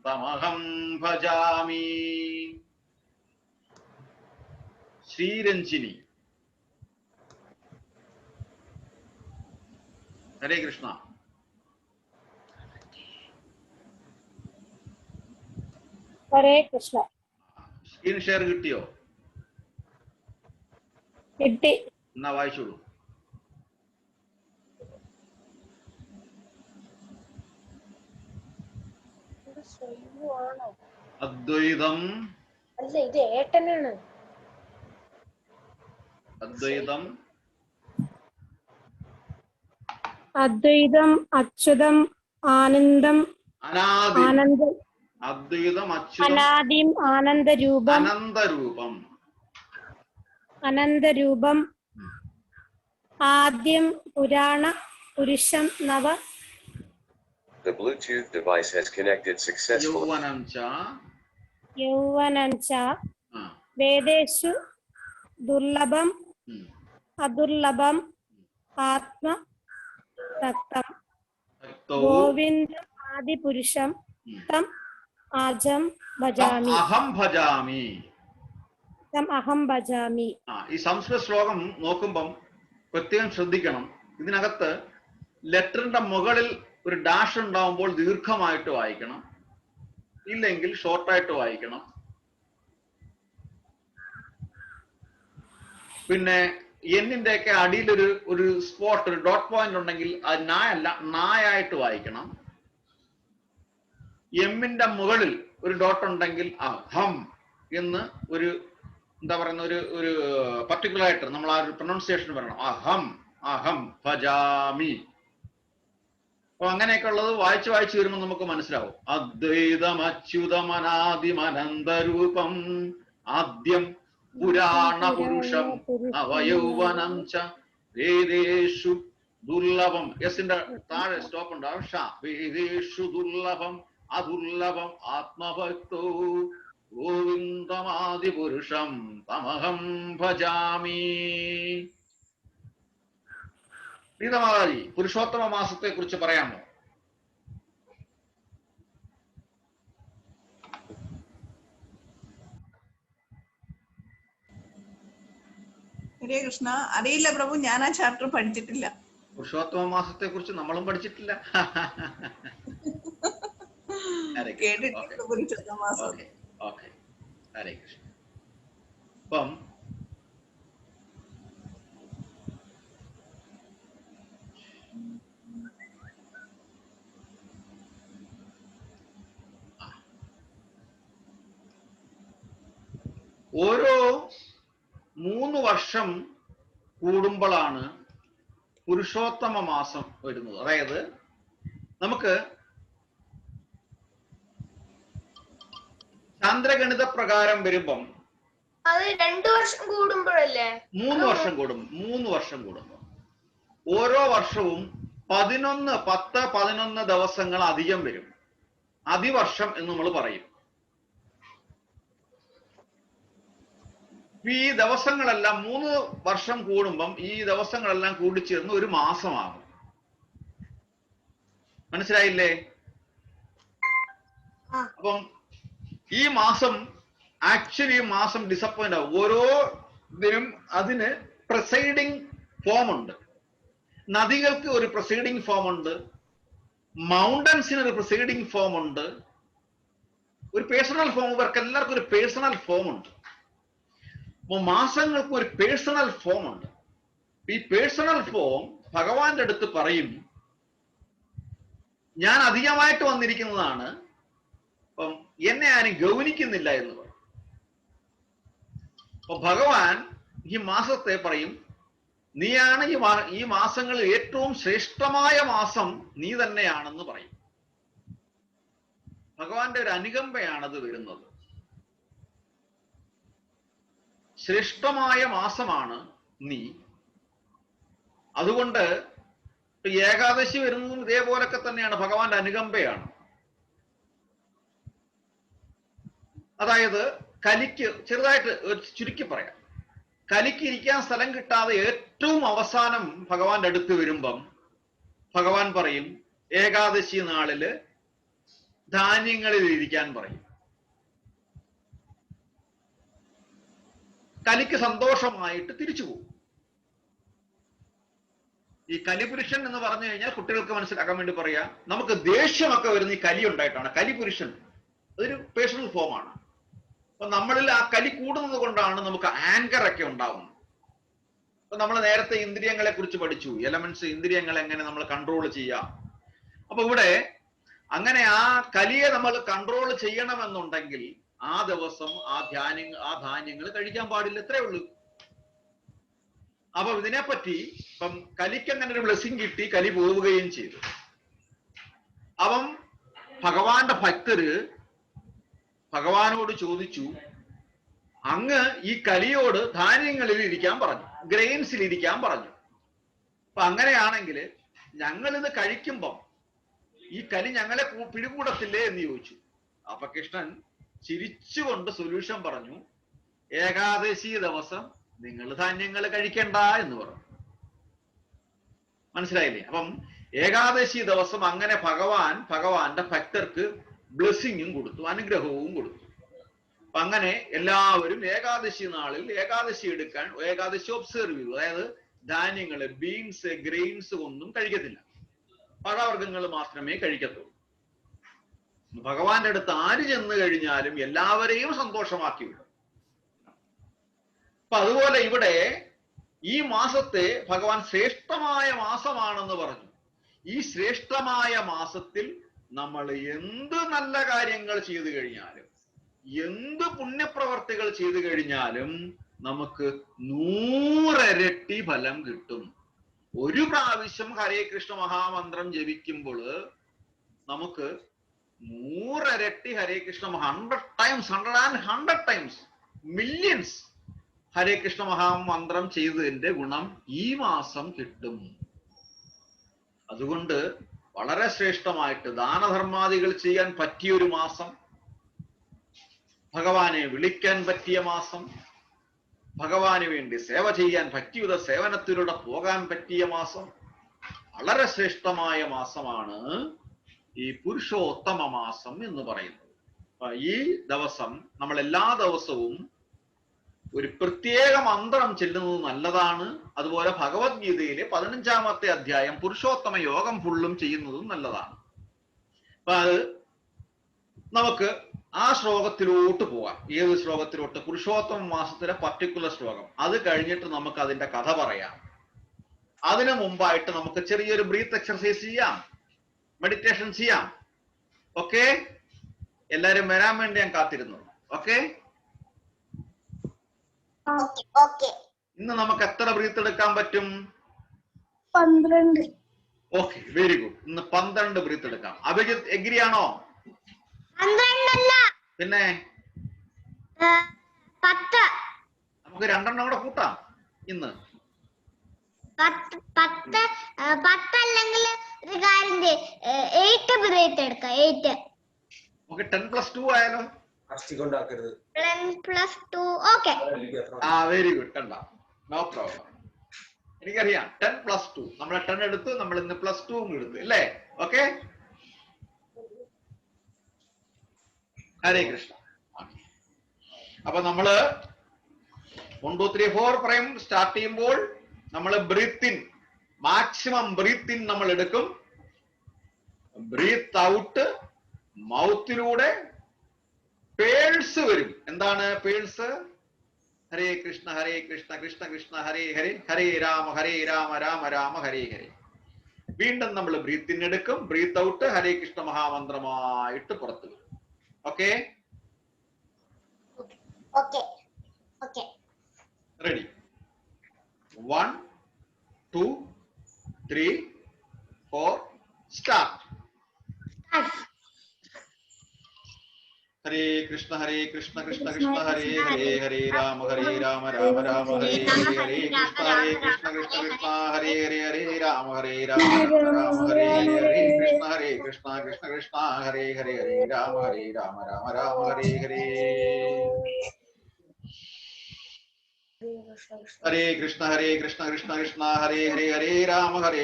തമഹം ഭജാമി. ശ്രീരഞ്ജിനി. ഹരേ കൃഷ്ണ. ഹരേ കൃഷ്ണ. സ്ക്രീൻ ഷെയർ കിട്ടിയോ? കിട്ടി. എന്നാ വായിച്ചോളൂ. അദ്വൈതം അല്ല, ഇത് ഏട്ടനാണ്. അദ്വൈതം അദ്വൈതം അച്യുതം ആനന്ദം ആനന്ദം അദ്വൈതം അച്യുതം അനാദിം ആനന്ദരൂപം അനന്തരൂപം അനന്തരൂപം ആദ്യം പുരാണ പുരുഷം നവ. The Bluetooth device has connected successfully. യൗവനം ച വേദേഷു ദുർലഭം അതുർലഭം ആത്മഭക്തം ഗോവിന്ദമാദിപുരുഷം തം അഹം ഭജാമി. അഹം ഭജാമി. ഈ സംസ്കൃത ശ്ലോകം നോക്കുമ്പം പ്രത്യേകം ശ്രദ്ധിക്കണം. ഇതിനകത്ത് ലെറ്ററിന്റെ മുകളിൽ ഒരു ഡാഷ് ഉണ്ടാവുമ്പോൾ ദീർഘമായിട്ട് വായിക്കണം, ഇല്ലെങ്കിൽ ഷോർട്ടായിട്ട് വായിക്കണം. പിന്നെ എന്നിന്റെ ഒക്കെ അടിയിൽ ഒരു സ്പോട്ട്, ഒരു ഡോട്ട് പോയിന്റ് ഉണ്ടെങ്കിൽ അത് നായല്ല, നായായിട്ട് വായിക്കണം. എമ്മിന്റെ മുകളിൽ ഒരു ഡോട്ട് ഉണ്ടെങ്കിൽ ഹം എന്ന് ഒരു എന്താ പറയുന്ന ഒരു പർട്ടിക്കുലർ ആയിട്ട് നമ്മൾ ആ ഒരു പ്രൊനൗൺസിയേഷൻ പറയണം. അഹം അഹം ഭജാമി. അപ്പൊ അങ്ങനെയൊക്കെ ഉള്ളത് വായിച്ച് വരുമ്പോൾ നമുക്ക് മനസ്സിലാവും. അദ്വൈതം അച്യുതം അനാദിം അനന്തരൂപം ആദ്യം പുരാണ പുരുഷം അവയൗവനം ച വേദേഷു ദുർലഭം. യസിന്റെ താഴെ സ്റ്റോപ്പ് ഉണ്ടാവും. വേദേഷു ദുർലഭം അദുർലഭം ആത്മഭക്തോ ഗോവിന്ദമാദിപുരുഷം തമഹം ഭജാമി. ഗീതമാതാജി, പുരുഷോത്തമ മാസത്തെ കുറിച്ച് പറയാമോ? ഹരേ കൃഷ്ണ. അറിയില്ല പ്രഭു, ഞാൻ ആ ചാപ്റ്റർ പഠിച്ചിട്ടില്ല. പുരുഷോത്തമ മാസത്തെ കുറിച്ച് നമ്മളും പഠിച്ചിട്ടില്ല. കേട്ടിട്ടുണ്ട് പുരുഷോത്തമ മാസം. ഓക്കെ, ഹരേ കൃഷ്ണ. അപ്പം ഓരോ 3 വർഷം കൂടുമ്പോഴാണ് പുരുഷോത്തമ മാസം വരുന്നത്. അതായത് നമുക്ക് ചന്ദ്രഗണിത പ്രകാരം വരുമ്പം അത് 2 വർഷം കൂടുമ്പോഴല്ലേ? 3 വർഷം കൂടുമ്പോ 3 വർഷം കൂടുമ്പോ ഓരോ വർഷവും 11 ദിവസങ്ങൾ അധികം വരും. അതിവർഷം എന്ന് നമ്മൾ പറയും. ഈ ദിവസങ്ങളെല്ലാം 3 വർഷം കൂടുമ്പം ഈ ദിവസങ്ങളെല്ലാം കൂടിച്ചേർന്ന് ഒരു മാസമാകും. മനസ്സിലായില്ലേ? അപ്പം ഈ മാസം ആക്ച്വലി മാസം ഡിസപ്പോയിന്റ് ആവും. ഓരോ ഇതിനും അതിന് പ്രസൈഡിങ് ഫോം ഉണ്ട്. നദികൾക്ക് ഒരു പ്രസൈഡിങ് ഫോം ഉണ്ട്, മൗണ്ടൻസിന് ഒരു പ്രസൈഡിങ് ഫോം ഉണ്ട്, ഒരു പേഴ്സണൽ ഫോം. ഇവർക്ക് എല്ലാവർക്കും ഒരു പേഴ്സണൽ ഫോം ഉണ്ട്. അപ്പൊ മാസങ്ങൾക്ക് ഒരു പേഴ്സണൽ ഫോം ഉണ്ട്. ഈ പേഴ്സണൽ ഫോം ഭഗവാന്റെ അടുത്ത് പറയും, ഞാൻ അധികമായിട്ട് വന്നിരിക്കുന്നതാണ്, അപ്പം എന്നെ ആരും ഗൗനിക്കുന്നില്ല എന്ന് പറയും. അപ്പൊ ഭഗവാൻ ഈ മാസത്തെ പറയും, നീയാണ് ഈ മാസങ്ങളിൽ ഏറ്റവും ശ്രേഷ്ഠമായ മാസം നീ തന്നെയാണെന്ന് പറയും. ഭഗവാന്റെ ഒരു അനുകമ്പയാണത് വരുന്നത്. ശ്രേഷ്ഠമായ മാസമാണ് നീ. അതുകൊണ്ട് ഏകാദശി വരുന്നതും ഇതേപോലൊക്കെ തന്നെയാണ്, ഭഗവാന്റെ അനുകമ്പയാണ്. അതായത് കലിക്ക് ചെറുതായിട്ട് ചുരുക്കി പറയാം, കലിക്ക് ഇരിക്കാൻ സ്ഥലം കിട്ടാതെ ഏറ്റവും അവസാനം ഭഗവാന്റെ അടുത്ത് വരുമ്പം ഭഗവാൻ പറയും, ഏകാദശി നാളില് ധാന്യങ്ങളിൽ ഇരിക്കാൻ പറയും. കലിക്ക് സന്തോഷമായിട്ട് തിരിച്ചു പോകും. ഈ കലിപുരുഷൻ എന്ന് പറഞ്ഞു കഴിഞ്ഞാൽ കുട്ടികൾക്ക് മനസ്സിലാക്കാൻ വേണ്ടി പറയാ, നമുക്ക് ദേഷ്യമൊക്കെ വരുന്ന ഈ കലി ഉണ്ടായിട്ടാണ്. കലിപുരുഷൻ അതൊരു പേഴ്സണൽ ഫോമാണ്. അപ്പൊ നമ്മളിൽ ആ കലി കൂടുന്നത് കൊണ്ടാണ് നമുക്ക് ആങ്കർ ഒക്കെ ഉണ്ടാവുന്നത്. അപ്പൊ നമ്മൾ നേരത്തെ ഇന്ദ്രിയങ്ങളെ കുറിച്ച് പഠിച്ചു, എലമെന്റ്സ്, ഇന്ദ്രിയങ്ങൾ എങ്ങനെ നമ്മൾ കൺട്രോൾ ചെയ്യാം. അപ്പൊ ഇവിടെ അങ്ങനെ ആ കലിയെ നമ്മൾ കൺട്രോൾ ചെയ്യണമെന്നുണ്ടെങ്കിൽ ആ ദിവസം ആ ധാന്യങ്ങൾ കഴിക്കാൻ പാടില്ല, ഇത്രേ ഉള്ളൂ. അപ്പൊ ഇതിനെപ്പറ്റി ഇപ്പം കലിക്ക് അങ്ങനെ ഒരു ബ്ലെസ്സിങ് കിട്ടി, കലി പോവുകയും ചെയ്തു. അപ്പം ഭഗവാന്റെ ഭക്തര് ഭഗവാനോട് ചോദിച്ചു, അങ്ങ് ഈ കലിയോട് ധാന്യങ്ങളിൽ ഇരിക്കാൻ പറഞ്ഞു, ഗ്രെയിൻസിൽ ഇരിക്കാൻ പറഞ്ഞു. അപ്പൊ അങ്ങനെയാണെങ്കിൽ ഞങ്ങളിത് കഴിക്കുമ്പം ഈ കലി ഞങ്ങളെ പിടികൂടത്തില്ലേ എന്ന് ചോദിച്ചു. അപ്പൊ കൃഷ്ണൻ ചിരിച്ചുകൊണ്ട് സൊല്യൂഷൻ പറഞ്ഞു, ഏകാദശി ദിവസം നിങ്ങൾ ധാന്യങ്ങൾ കഴിക്കണ്ട എന്ന് പറഞ്ഞു. മനസ്സിലായില്ലേ? അപ്പം ഏകാദശി ദിവസം അങ്ങനെ ഭഗവാന്റെ ഭക്തർക്ക് ബ്ലെസ്സിങ്ങും കൊടുത്തു, അനുഗ്രഹവും കൊടുത്തു. അപ്പൊ അങ്ങനെ എല്ലാവരും ഏകാദശി നാളിൽ ഏകാദശി എടുക്കാൻ, ഏകാദശി ഒബ്സർവ് ചെയ്തു. അതായത് ധാന്യങ്ങള്, ബീൻസ്, ഗ്രെയിൻസ് ഒന്നും കഴിക്കത്തില്ല. പഴവർഗ്ഗങ്ങൾ മാത്രമേ കഴിക്കത്തുള്ളൂ. ഭഗവാന്റെ അടുത്ത് ആര് ചെന്ന് കഴിഞ്ഞാലും എല്ലാവരെയും സന്തോഷമാക്കി വിടും. അപ്പൊ അതുപോലെ ഇവിടെ ഈ മാസത്തെ ഭഗവാൻ ശ്രേഷ്ഠമായ മാസമാണെന്ന് പറഞ്ഞു. ഈ ശ്രേഷ്ഠമായ മാസത്തിൽ നമ്മൾ എന്ത് നല്ല കാര്യങ്ങൾ ചെയ്തു കഴിഞ്ഞാലും, എന്ത് പുണ്യപ്രവർത്തികൾ ചെയ്തു കഴിഞ്ഞാലും നമുക്ക് 100 ഇരട്ടി ഫലം കിട്ടും. ഒരു പ്രാവശ്യം ഹരേ കൃഷ്ണ മഹാമന്ത്രം ജപിക്കുമ്പോൾ നമുക്ക് 100 ഇരട്ടി ഹരേ കൃഷ്ണ 100 ടൈംസ് മില്യൺസ് ഹരേ കൃഷ്ണ മഹാമന്ത്രം ചെയ്തതിന്റെ ഗുണം ഈ മാസം കിട്ടും. അതുകൊണ്ട് വളരെ ശ്രേഷ്ഠമായിട്ട് ദാനധർമാദികൾ ചെയ്യാൻ പറ്റിയൊരു മാസം, ഭഗവാനെ വിളിക്കാൻ പറ്റിയ മാസം, ഭഗവാന് വേണ്ടി സേവ ചെയ്യാൻ പറ്റിയ സേവനത്തിലൂടെ പോകാൻ പറ്റിയ മാസം, വളരെ ശ്രേഷ്ഠമായ മാസമാണ് ഈ പുരുഷോത്തമ മാസം എന്ന് പറയുന്നത്. ഈ ദിവസം നമ്മൾ എല്ലാ ദിവസവും ഒരു പ്രത്യേക മന്ത്രം ചെല്ലുന്നത് നല്ലതാണ്. അതുപോലെ ഭഗവത്ഗീതയിലെ 15-ാമത്തെ അധ്യായം പുരുഷോത്തമ യോഗം ഫുള്ളും ചെയ്യുന്നതും നല്ലതാണ്. അപ്പൊ അത് നമുക്ക് ആ ശ്ലോകത്തിലോട്ട് പോകാം. ഏത് ശ്ലോകത്തിലോട്ട്? പുരുഷോത്തമ മാസത്തിലെ പർട്ടിക്കുലർ ശ്ലോകം. അത് കഴിഞ്ഞിട്ട് നമുക്ക് അതിന്റെ കഥ പറയാം. അതിനു മുമ്പായിട്ട് നമുക്ക് ചെറിയൊരു ബ്രീത്ത് എക്സർസൈസ് ചെയ്യാം, മെഡിറ്റേഷൻ ചെയ്യാം. ഓക്കെ, എല്ലാരും വരാൻ വേണ്ടി ഞാൻ കാത്തിരുന്നു. ഓക്കെ, ഇന്ന് നമുക്ക് എത്ര ബ്രീത്ത് എടുക്കാൻ പറ്റും? 12. Okay, very good. ഇന്ന് 12 ബ്രീത്ത് എടുക്കാം. അഭിജിത്ത് എഗ്രി ആണോ? പിന്നെ 10. നമുക്ക് 2 കൂടെ കൂട്ടാം ഇന്ന്. 10 അല്ലെങ്കിൽ ഒരു കാര്യം 8 ബ്രീത്ത് എടുക്കാം. 8. ഓക്കെ, 10 + 2 ആയാലോ? 10+2. Okay, very good. കണ്ട, നോ പ്രോബ്ലം. എനിക്കറിയാം 10+2. നമ്മൾ 10 എടുത്തു, നമ്മൾ ഇന്ന് +2 എടുത്തു അല്ലേ? ഓക്കെ, ഹരേ കൃഷ്ണ. അപ്പൊ നമ്മള് 1 2 3 4 പറയും. സ്റ്റാർട്ട് ചെയ്യുമ്പോൾ നമ്മൾ breath in, maximum breath in നമ്മൾ എടുക്കും. ബ്രീത്ത് ഔട്ട് മൗത്തിലൂടെ പേഴ്സ് വരും. എന്താണ് പേഴ്സ്? ഹരേ കൃഷ്ണ കൃഷ്ണ കൃഷ്ണ ഹരേ ഹരേ, ഹരേ രാമ രാമ രാമ ഹരേ ഹരേ. വീണ്ടും നമ്മൾ ബ്രീത്ത് ഇൻ എടുക്കും, ബ്രീത്ത് ഔട്ട് ഹരേ കൃഷ്ണ മഹാമന്ത്രമായിട്ട് പുറത്തു വരും. Okay, ready? 1 2 3 4 start. Hare Krishna Krishna Krishna Hare Hare, Hare Rama Rama Rama Hare Hare, Hare Krishna Krishna Krishna Hare Hare, Hare Rama Rama Hare Hare, Hare Krishna Krishna Krishna Hare Hare, Hare Rama Rama Hare Hare. Hare Krishna Krishna Krishna Hare Hare, Hare Rama Rama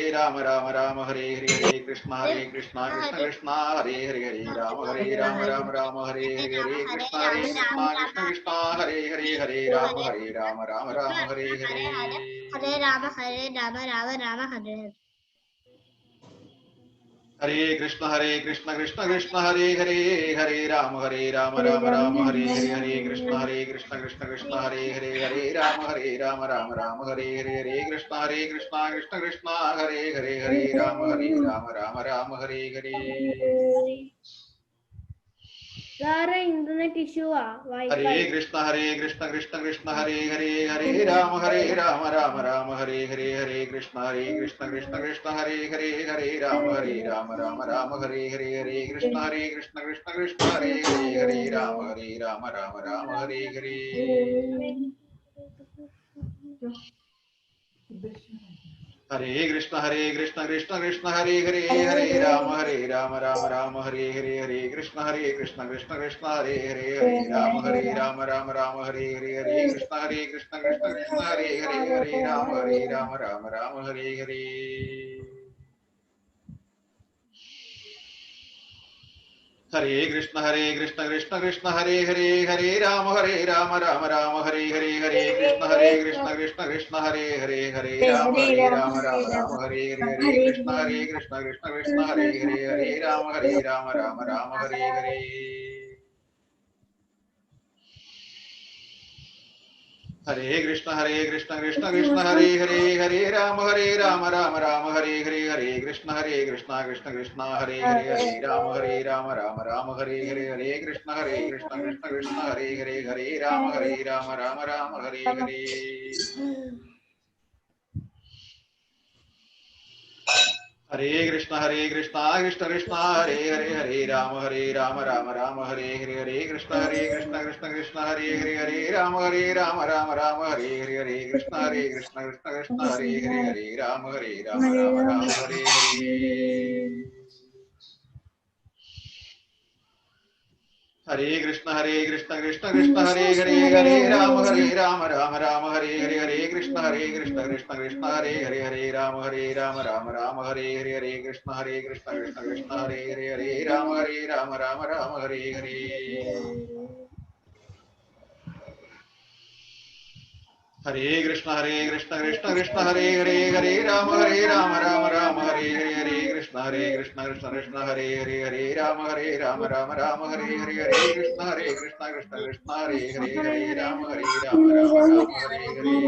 Rama Hare Hare, Hare Krishna Krishna Krishna Hare Hare, Hare Rama Rama Hare Hare, Hare Krishna Krishna Krishna Hare Hare, Hare Rama Rama Hare Hare, Hare Rama Rama Rama Hare Hare. Hare Krishna Krishna Krishna Hare Hare, Hare Rama Rama Rama Hare Hare, Hare Krishna Krishna Krishna Hare Hare, Hare Rama Rama Rama Hare Hare, Hare Krishna Krishna Krishna Hare Hare, Hare Rama Rama Hare ഹരേ. ഇന്റർനെറ്റ് ഇഷ്യൂ ഹരേ കൃഷ്ണ കൃഷ്ണ കൃഷ്ണ ഹരേ ഹരേ, ഹരേ രാമ രാമ ഹരേ ഹരേ, ഹരേ കൃഷ്ണ കൃഷ്ണ കൃഷ്ണ ഹരേ ഹരേ, ഹരേ രാമ രാമ ഹരേ ഹരേ, ഹരേ കൃഷ്ണ കൃഷ്ണ കൃഷ്ണ ഹരേ ഹരേ, ഹരേ രാമ രാമ ഹരേ ഹരേ. ഹരേ കൃഷ്ണ കൃഷ്ണ കൃഷ്ണ ഹരേ ഹരേ, ഹരേ രാമ രാമ ഹരേ ഹരേ, ഹരേ കൃഷ്ണ കൃഷ്ണ കൃഷ്ണ ഹരേ ഹരേ, ഹരേ രാമ രാമ ഹരേ ഹരേ, ഹരേ കൃഷ്ണ കൃഷ്ണ കൃഷ്ണ ഹരേ ഹരേ, ഹരേ രാമ രാമ ഹരേ ഹരേ. ഹരേ കൃഷ്ണ കൃഷ്ണ കൃഷ്ണ ഹരേ ഹരേ ഹരേ രാമ രാമ രാമ ഹരേ ഹരേ ഹരേ കൃഷ്ണ കൃഷ്ണ കൃഷ്ണ ഹരേ ഹരേ ഹരേ രാമ രാമ രാമ ഹരേ ഹരേ ഹരേ കൃഷ്ണ കൃഷ്ണ കൃഷ്ണ ഹരേ ഹരേ ഹരേ രാമ രാമ ഹരേ ഹരേ. ഹരേ കൃഷ്ണ കൃഷ്ണ കൃഷ്ണ ഹരേ ഹരേ ഹരേ രാമ രാമ രാമ ഹരേ ഹരേ ഹരേ കൃഷ്ണ കൃഷ്ണ കൃഷ്ണ ഹരേ ഹരേ ഹരേ രാമ രാമ ഹരേ ഹരേ ഹരേ കൃഷ്ണ കൃഷ്ണ കൃഷ്ണ ഹരേ ഹരേ ഹരേ രാമ രാമ ഹരേ ഹരേ. ഹരേ കൃഷ്ണ കൃഷ്ണ കൃഷ്ണ ഹരേ ഹരേ ഹരേ രാമ രാമ ഹരേ ഹരേ ഹരേ കൃഷ്ണ കൃഷ്ണ കൃഷ്ണ ഹരേ ഹരേ ഹരേ രാമ രാമ ഹരേ ഹരേ ഹരേ കൃഷ്ണ കൃഷ്ണ കൃഷ്ണ ഹരേ ഹരേ ഹരേ രാമ രാമ ഹരേ ഹരേ. ഹരേ കൃഷ്ണ കൃഷ്ണ ഹരേ ഹരേ ഹരേ രാമ രാമ ഹരേ ഹരേ ഹരേ കൃഷ്ണ കൃഷ്ണ കൃഷ്ണ ഹരേ ഹരേ ഹരേ രാമ രാമ ഹരേ ഹരേ ഹരേ കൃഷ്ണ കൃഷ്ണ കൃഷ്ണ ഹരേ ഹരേ ഹരേ രാമ രാമ ഹരേ ഹരേ. ഹരേ കൃഷ്ണ കൃഷ്ണ ഹരേ ഹരേ ഹരേ രാമ രാമ ഹരേ ഹരേ ഹരേ കൃഷ്ണ കൃഷ്ണ കൃഷ്ണ ഹരേ ഹരേ ഹരേ രാമ രാമ ഹരേ ഹരേ ഹരേ കൃഷ്ണ കൃഷ്ണ കൃഷ്ണ ഹരേ ഹരേ ഹരേ രാമ രാമ ഹരേ ഹരേ.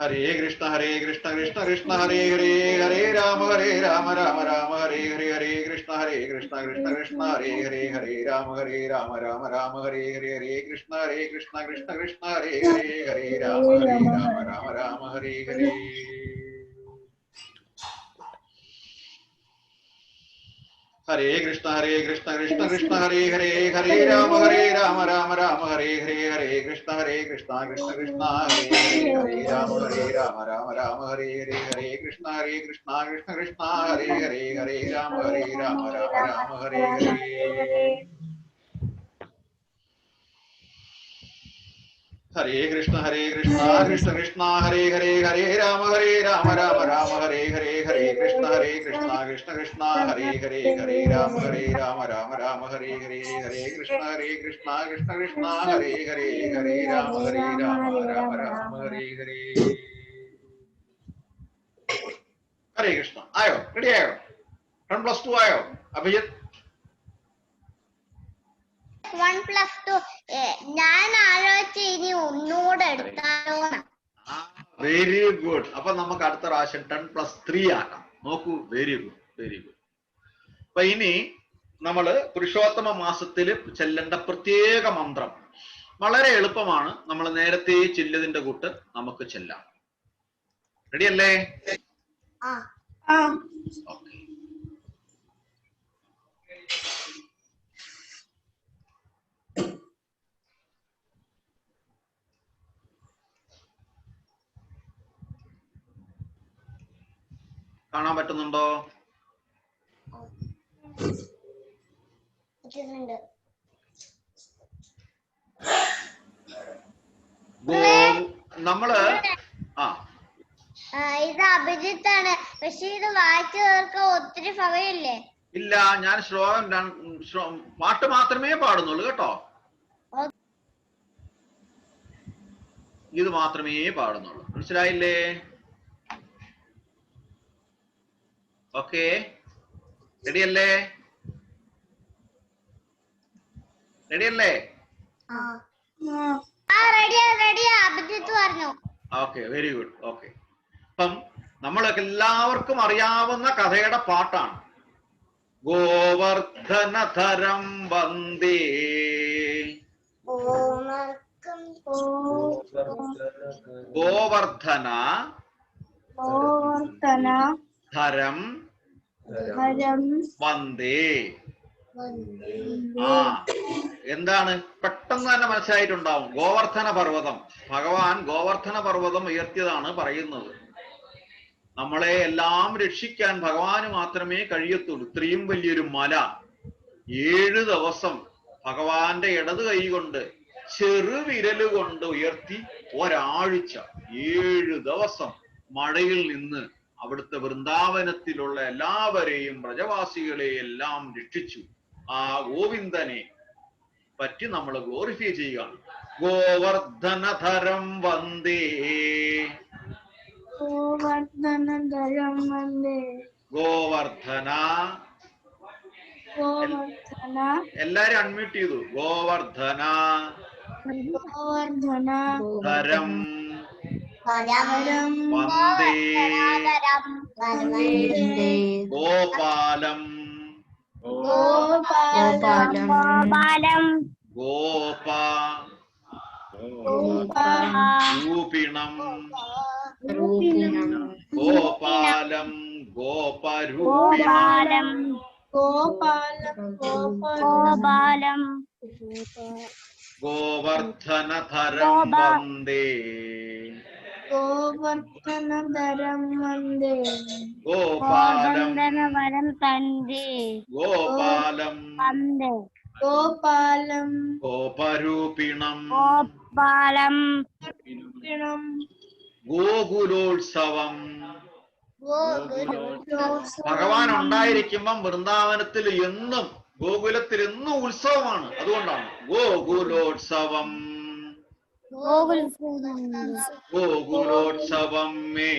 ഹരേ കൃഷ്ണ കൃഷ്ണ ഹരേ ഹരേ ഹരേ രാമ രാമ ഹരേ ഹരേ ഹരേ കൃഷ്ണ കൃഷ്ണ കൃഷ്ണ ഹരേ ഹരേ ഹരേ രാമ രാമ ഹരേ ഹരേ ഹരേ കൃഷ്ണ കൃഷ്ണ ഹരേ ഹരേ ഹരേ രാമ ഹരേ ഹരേ. ഹരേ കൃഷ്ണ കൃഷ്ണ ഹരേ ഹരേ ഹരേ രാമ രാമ ഹരേ ഹരേ ഹരേ കൃഷ്ണ കൃഷ്ണ കൃഷ്ണ ഹരേ ഹരേ ഹരേ രാമ ഹരേ ഹരേ ഹരേ കൃഷ്ണ കൃഷ്ണ ഹരേ ഹരേ ഹരേ രാമ ഹരേ ഹരേ. ഹരേ കൃഷ്ണ കൃഷ്ണ ഹരേ ഹരേ ഹരേ രാമ രാമ ഹരേ ഹരേ ഹരേ കൃഷ്ണ കൃഷ്ണ ഹരേ ഹരേ ഹരേ രാമ രാമ ഹരേ ഹരേ ഹരേ കൃഷ്ണ കൃഷ്ണ ഹരേ ഹരേ ഹരേ രാമ ഹരേ ഹരേ. ഹരേ കൃഷ്ണ. ആയോ? റെഡി ആയോ? 10+2 ആയോ അഭിജിത്ത്? 1+2 ഞാൻ ആലോചിച്ച് ഇനി ഒന്നുകൂടെ എടുത്താലോന്ന്. Very good. അപ്പൊ നമുക്ക് അടുത്ത പ്രാവശ്യം 10+3 ആക്കാം. നോക്കൂ, വെരി ഗുഡ്. അപ്പൊ ഇനി നമ്മള് പുരുഷോത്തമ മാസത്തില് ചെല്ലേണ്ട പ്രത്യേക മന്ത്രം വളരെ എളുപ്പമാണ്. നമ്മൾ നേരത്തെ ചെല്ലതിന്റെ കൂട്ട് നമുക്ക് ചെല്ലാം. റെഡിയല്ലേ? ഓക്കെ. കാണാൻ പറ്റുന്നുണ്ടോ? നമ്മള് ഇത് അഭിജിത്താണ്. പക്ഷെ ഇത് വായിച്ചു തീർക്കാൻ ഒത്തിരി സമയമില്ലേ? ഇല്ല, ഞാൻ പാട്ട് മാത്രമേ പാടുന്നുള്ളൂ കേട്ടോ. ഇത് മാത്രമേ പാടുന്നുള്ളൂ. മനസ്സിലായില്ലേ? ഓക്കെ, റെഡിയല്ലേ? അഭിജിത്ത് പറഞ്ഞു. Okay, very good. ഓക്കെ, അപ്പം നമ്മളൊക്കെ എല്ലാവർക്കും അറിയാവുന്ന കഥയുടെ പാട്ടാണ്. ഗോവർദ്ധനധരം വന്ദേ ഗോവർദ്ധന ധരം വന്ദേ. എന്താണ്? പെട്ടെന്ന് തന്നെ മനസ്സിലായിട്ടുണ്ടാവും. ഗോവർദ്ധന പർവ്വതം, ഭഗവാൻ ഗോവർദ്ധന പർവ്വതം ഉയർത്തിയതാണ് പറയുന്നത്. നമ്മളെ എല്ലാം രക്ഷിക്കാൻ ഭഗവാന് മാത്രമേ കഴിയത്തുള്ളൂ. ഇത്രയും വലിയൊരു മല 7 ദിവസം ഭഗവാന്റെ ഇടത് കൈ കൊണ്ട് ചെറുവിരല് കൊണ്ട് ഉയർത്തി ഒരാഴ്ച 7 ദിവസം മഴയിൽ നിന്ന് അവിടുത്തെ വൃന്ദാവനത്തിലുള്ള എല്ലാവരെയും പ്രജവാസികളെ എല്ലാം രക്ഷിച്ചു. ആ ഗോവിന്ദനെ പറ്റി നമ്മൾ ഗ്ലോറിഫൈ ചെയ്യുകയാണ്. ഗോവർദ്ധനധരം വന്ദേ ഗോവർദ്ധനധരം വന്ദേ ഗോവർദ്ധന. ഗോവർദ്ധന എല്ലാരും അൺമ്യൂട്ട് ചെയ്തു. ഗോവർദ്ധന ഗോവർദ്ധന ധരം ധരം വന്ദേ വന്ദേ ഗോപാലം ഗോപാലം ഗോപ രൂപിണം ഗോപാലം ഗോപരൂപിണം ഗോപാലം ഗോവർദ്ധനധരം വന്ദേ ഗോവർദ്ധനധരം വന്ദേ ഗോപാലം ഗോപാലം ഗോപാലം ഗോപരൂപിണം ഗോപാലം ഗോകുലോത്സവം. ഭഗവാൻ ഉണ്ടായിരിക്കുമ്പം വൃന്ദാവനത്തിൽ എന്നും ഗോകുലത്തിൽ എന്നും ഉത്സവമാണ്. അതുകൊണ്ടാണ് ഗോകുലോത്സവം ഗോകുലോത്സവം മേ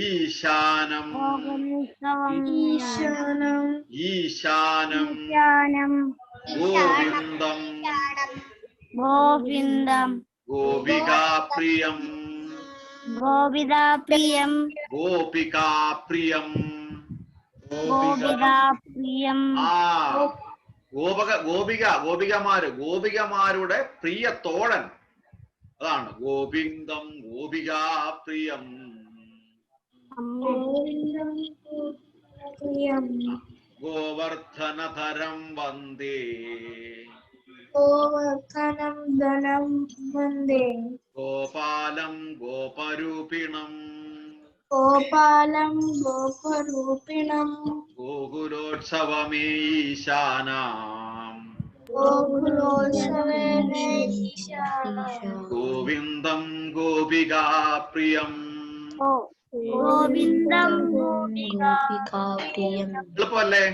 ഈശാനം ഈശാനം ഗോവിന്ദം ഗോപികാപ്രിയം ഗോപികാപ്രിയം ആ ഗോപികമാരുടെ പ്രിയ തോഴൻ. അതാണ് ഗോവിന്ദം ഗോപികാപ്രിയം. ഗോവർദ്ധനധരം വന്ദേ ഗോവർദ്ധനം ധനം വന്ദേ ഗോപാലം ഗോപരൂപിണം ഗോപാലം ഗോപരൂപിണം ഗോകുലോത്സവമേ ഈശാനാം ഗോകുലോത്സവേന ഈശാനാം ഗോവിന്ദം ഗോപികാപ്രിയം. എളുപ്പമല്ലേ?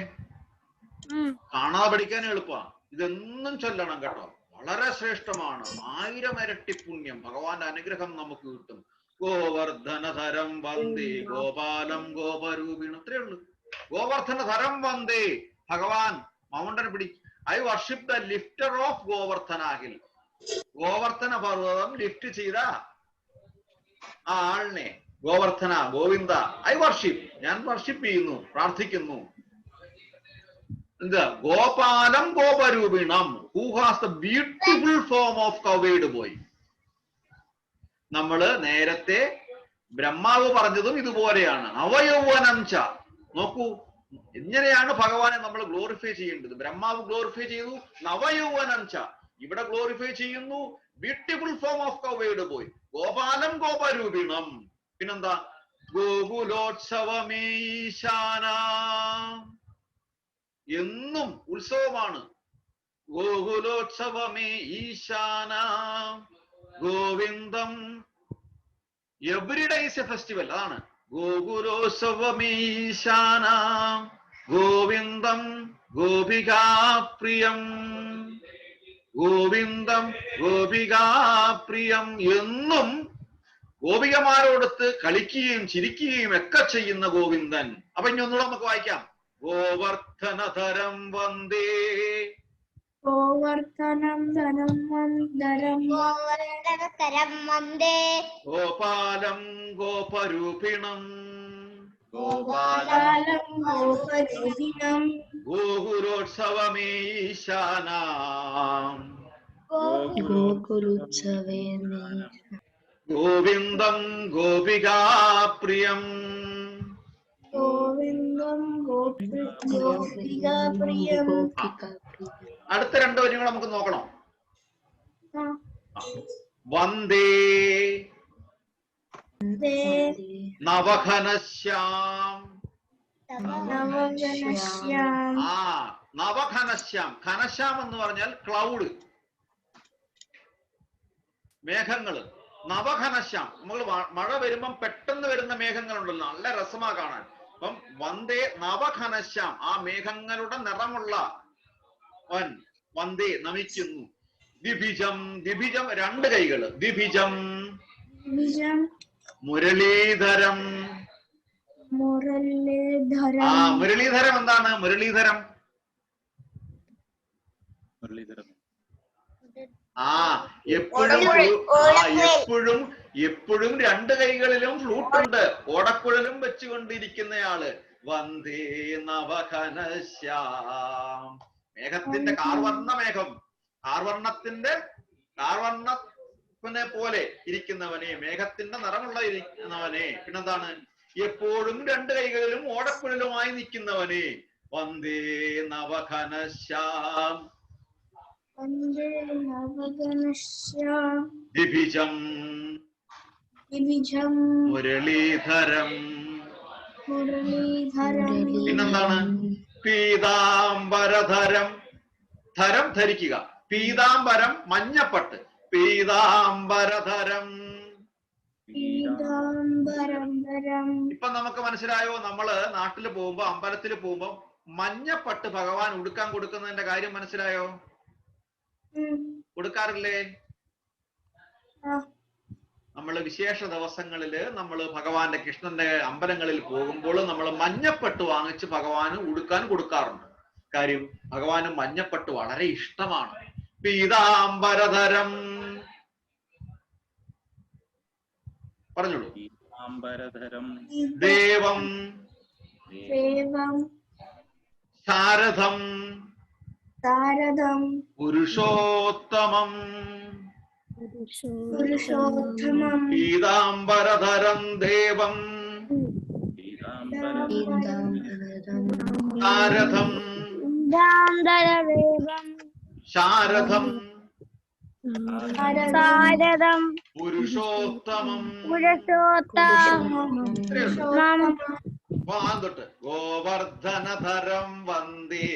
കാണാതെ പഠിക്കാൻ എളുപ്പമാണ്. ഇതെന്നും ചൊല്ലണം കേട്ടോ. വളരെ ശ്രേഷ്ഠമാണ്. 1000 ഇരട്ടി പുണ്യം, ഭഗവാന്റെ അനുഗ്രഹം നമുക്ക് കിട്ടും. ഗോവർദ്ധനധരം വന്ദേ ഗോപാലം ഗോപരൂപിണം. അത്രേ ഉള്ളൂ. ഗോവർദ്ധനധരം വന്ദേ. ഭഗവാൻ mountain I worship the lifter of Govardhana hill. Govardhana പർവ്വതം ലിഫ്റ്റ് ചെയ്ത ആ ആളിനെ ഗോവർദ്ധന ഗോവിന്ദ ഐ വർഷിപ്പ്. ഞാൻ വർഷിപ്പ് ചെയ്യുന്നു, പ്രാർത്ഥിക്കുന്നു. എന്താ? ഗോപാലം ഗോപരൂപിണം who has the beautiful form of cowherd boy. നമ്മള് നേരത്തെ ബ്രഹ്മാവ് പറഞ്ഞതും ഇതുപോലെയാണ്. നവയൗവനം ച. നോക്കൂ, എങ്ങനെയാണ് ഭഗവാനെ നമ്മൾ ഗ്ലോറിഫൈ ചെയ്യേണ്ടത്. ബ്രഹ്മാവ് ഗ്ലോറിഫൈ ചെയ്തു നവയൗവനം ച. ഇവിടെ ഗ്ലോറിഫൈ ചെയ്യുന്നു beautiful form of cowherd boy. ഗോപാലം ഗോപരൂപിണം. പിന്നെന്താ? ഗോകുലോത്സവമേ ഈശാന. എന്നും ഉത്സവമാണ്. ഗോകുലോത്സവമേ ഈശാന ഗോവിന്ദം. Every day is a festival. അതാണ് ഗോകുലോത്സവമേ ഈശാന ഗോവിന്ദം ഗോപികാപ്രിയം ഗോവിന്ദം ഗോപികാപ്രിയം. എന്നും ഗോപികമാരോടൊത്ത് കളിക്കുകയും ചിരിക്കുകയും ഒക്കെ ചെയ്യുന്ന ഗോവിന്ദൻ. അപ്പൊ ഇനി ഒന്നുകൂടെ നമുക്ക് വായിക്കാം. ഗോവർദ്ധനധരം വന്ദേ ഗോവർദ്ധനം ധരം വന്ദേ ഗോപാലം ഗോപരൂപിണം ഗോപാലം ഗോപരൂപിണം ഗോകുലോത്സവമേ ഈശാനാം ഗോവിന്ദം ഗോപികാപ്രിയം ഗോവിന്ദം ഗോപികാപ്രിയം. അടുത്ത 2 വരികൾ നമുക്ക് നോക്കണം. വന്ദേ നവഘനശ്യാം. ആ നവഘനശ്യാം. ഘനശ്യാം എന്ന് പറഞ്ഞാൽ ക്ലൗഡ്, മേഘങ്ങള്. നവഘനശ്യാം, നമ്മൾ മഴ വരുമ്പം പെട്ടെന്ന് വരുന്ന മേഘങ്ങളുണ്ടല്ലോ, നല്ല രസമാ കാണാൻ. അപ്പം വന്ദേ നവഘനശ്യാം, ആ മേഘങ്ങളുടെ നിറമുള്ള വൻ വന്ദേ നമിക്കുന്നു. ദ്വിഭിജം, ദ്വിഭിജം രണ്ട് കൈകള്, ദ്വിഭിജം മുരളീധരം. ആ മുരളീധരം എന്താണ്? മുരളീധരം എപ്പോഴും രണ്ട് കൈകളിലും ഫ്ലൂട്ട് ഉണ്ട്, ഓടക്കുഴലും വെച്ചുകൊണ്ടിരിക്കുന്നയാള്. വന്ദേ നവഘനശ്യാം, മേഘത്തിന്റെ കാർവർണ്ണ മേഘം, കാർവർണ്ണത്തിനെ പോലെ ഇരിക്കുന്നവനെ, മേഘത്തിന്റെ നിറമുള്ള ഇരിക്കുന്നവനെ. പിന്നെന്താണ്? എപ്പോഴും രണ്ട് കൈകളിലും ഓടക്കുഴലുമായി നിൽക്കുന്നവനെ. വന്ദേ നവഘനശ്യാം ദ്വിഭിജം മുരളീധരം. പിന്നെന്താണ്? പീതാംബരധരം, ധരം ധരിക്കുക, പീതാംബരം മഞ്ഞപ്പട്ട്, പീതാംബരധരം. ഇപ്പൊ നമുക്ക് മനസ്സിലായോ? നമ്മള് നാട്ടില് പോകുമ്പോ, അമ്പലത്തിൽ പോകുമ്പോ മഞ്ഞപ്പട്ട് ഭഗവാൻ ഉടുക്കാൻ കൊടുക്കുന്നതിന്റെ കാര്യം മനസ്സിലായോ? കൊടുക്കാറില്ലേ? നമ്മള് വിശേഷ ദിവസങ്ങളില് നമ്മള് ഭഗവാന്റെ കൃഷ്ണന്റെ അമ്പലങ്ങളിൽ പോകുമ്പോൾ നമ്മൾ മഞ്ഞപ്പട്ട് വാങ്ങിച്ച് ഭഗവാന് ഉടുക്കാൻ കൊടുക്കാറുണ്ട്. കാര്യം ഭഗവാന് മഞ്ഞപ്പട്ട് വളരെ ഇഷ്ടമാണ്. പീതാംബരധരം പറഞ്ഞോളൂ. ദേവം ശാരദം പുരുഷോത്തമം. പീതാംബരധരം ദേവം ശാരദം ശാരദം പുരുഷോത്തമം. തൊട്ട് ഗോവർദ്ധനധരം വന്ദേ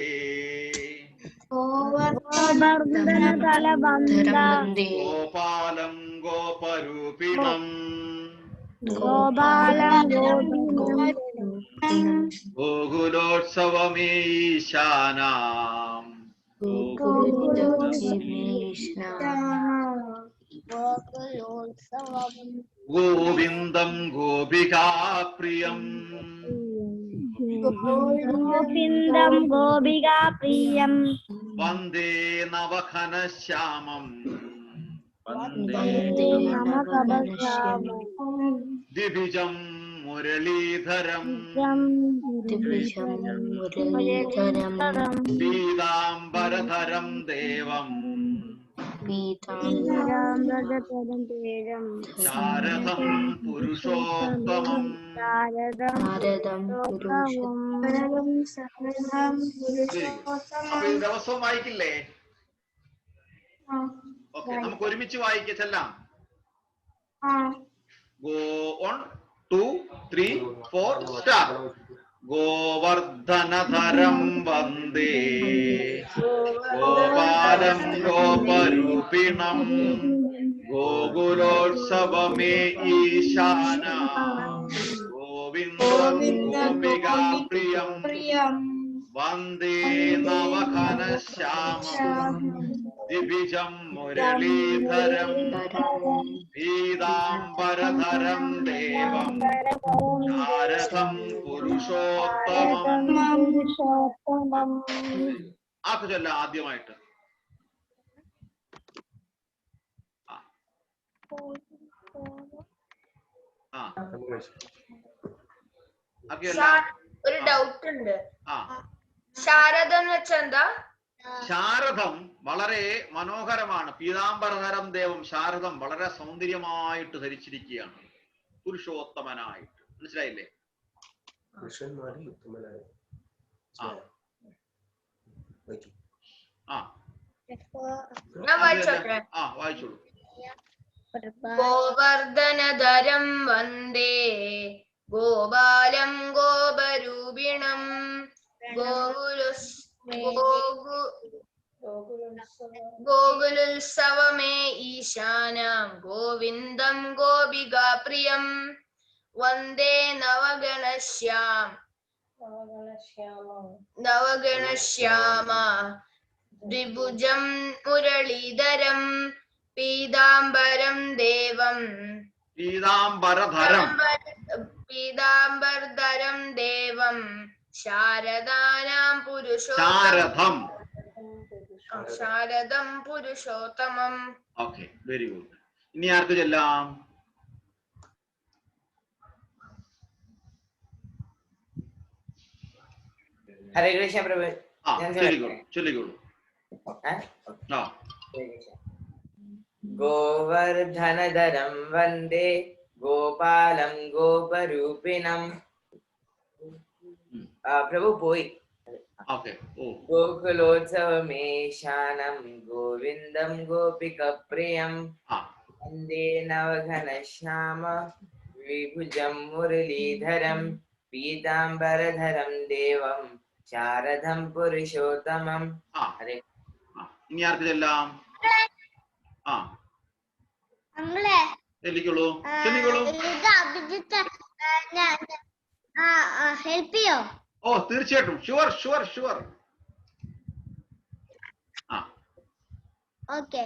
ഗോപാലം ഗോപരൂപിണം ഗോകുലോത്സവമീശാനാം ഗോവിന്ദം ഗോപികാപ്രിയം വന്ദേ നവഘനശ്യാമം ദ്വിഭിജം മുരളീധരം പീതാംബരധരം ദേവം ശാരദം പുരുഷോത്തമം. അപ്പൊ ഈ ദിവസവും വായിക്കില്ലേ? ഓക്കെ, നമുക്ക് ഒരുമിച്ച് വായിക്കാം. ചെല്ലാം. Go 1 2 3 4 start. ഗോവർദ്ധനധരം വന്ദേ ഗോപാലം ഗോപരൂപിണം ഗോകുലോത്സവമേ ഈശാന ഗോവിന്ദം ഗോപികാപ്രിയം വന്ദേ നവഘനശ്യാമം ദ്വിഭിജം മുരളീധരം പീതാംബരധരം ദേവം ശാരദം പുരുഷോത്തമം. ആക്ക് ചൊല്ല ആദ്യമായിട്ട്. ഒരു ഡൗട്ട് ഉണ്ട്. ശാരദം എന്ന് വെച്ചാ എന്താ? ശാരദം വളരെ മനോഹരമാണ്. പീതാംബരധരം ദേവം ശാരദം വളരെ സൗന്ദര്യമായിട്ട് ധരിച്ചിരിക്കുകയാണ്, പുരുഷോത്തമനായിട്ട്. മനസ്സിലായില്ലേ? വായിച്ചോളൂ. ഗോവർദ്ധനധരം വന്ദേ ഗോപാലം ഗോപരൂപിണം ഗോകുലോത്സവമേ ഈശാനം ഗോവിന്ദം ഗോപികാപ്രിയം വന്ദേ നവഗണശ്യാമ ദ്വിഭുജം മുരളീധരം പീതാംബരം ദേവം പീതാംബരധരം ദേവം ശാരദാനാം ശാരദം പുരുഷോത്തമം. Okay, very good. ഇനി ആർക്ക് ചെല്ലാം? ഹരേ കൃഷ്ണ പ്രഭു. ചൊല്ലിക്കോളൂ. ഗോവർദ്ധനധരം വന്ദേ ഗോപാലം ഗോപരൂപിണം. പ്രഭു പോയി. ഗോകുലോത്സവമേശാനം ഗോവിന്ദം ഗോപികപ്രിയം വന്ദേ നവഘനശ്യാമ വിഭുജം മുരളീധരം പീതാംബരധരം ദേവം ശാരദം പുരുഷോത്തമം. ഹരേ. ഇനി ആർക്ക് ചെല്ലാം? ഹെൽപ്പ് ചെയ്യോ? ഓ, തീർച്ചയായിട്ടും. ഷുവർ. ഓക്കെ.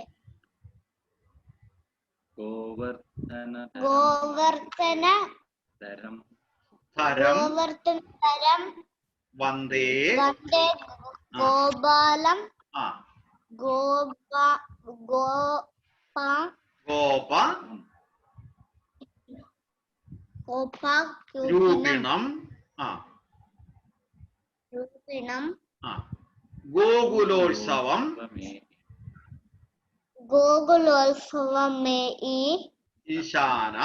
ഗോവർദ്ധന തരം വന്ദേ ഗോപാലം രൂപിണം ഗോകുലോത്സവമേ ഈശാന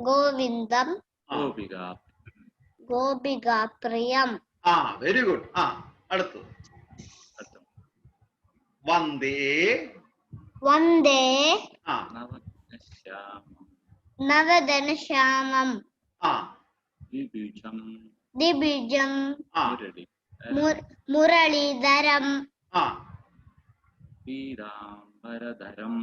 ഗോവിന്ദം ഗോപികാപ്രിയം. Very good. അടുത്ത് വന്ദേ നവഘനശ്യാമം ദ്വിഭുജം മുരളീധരം പീതാംബരധരം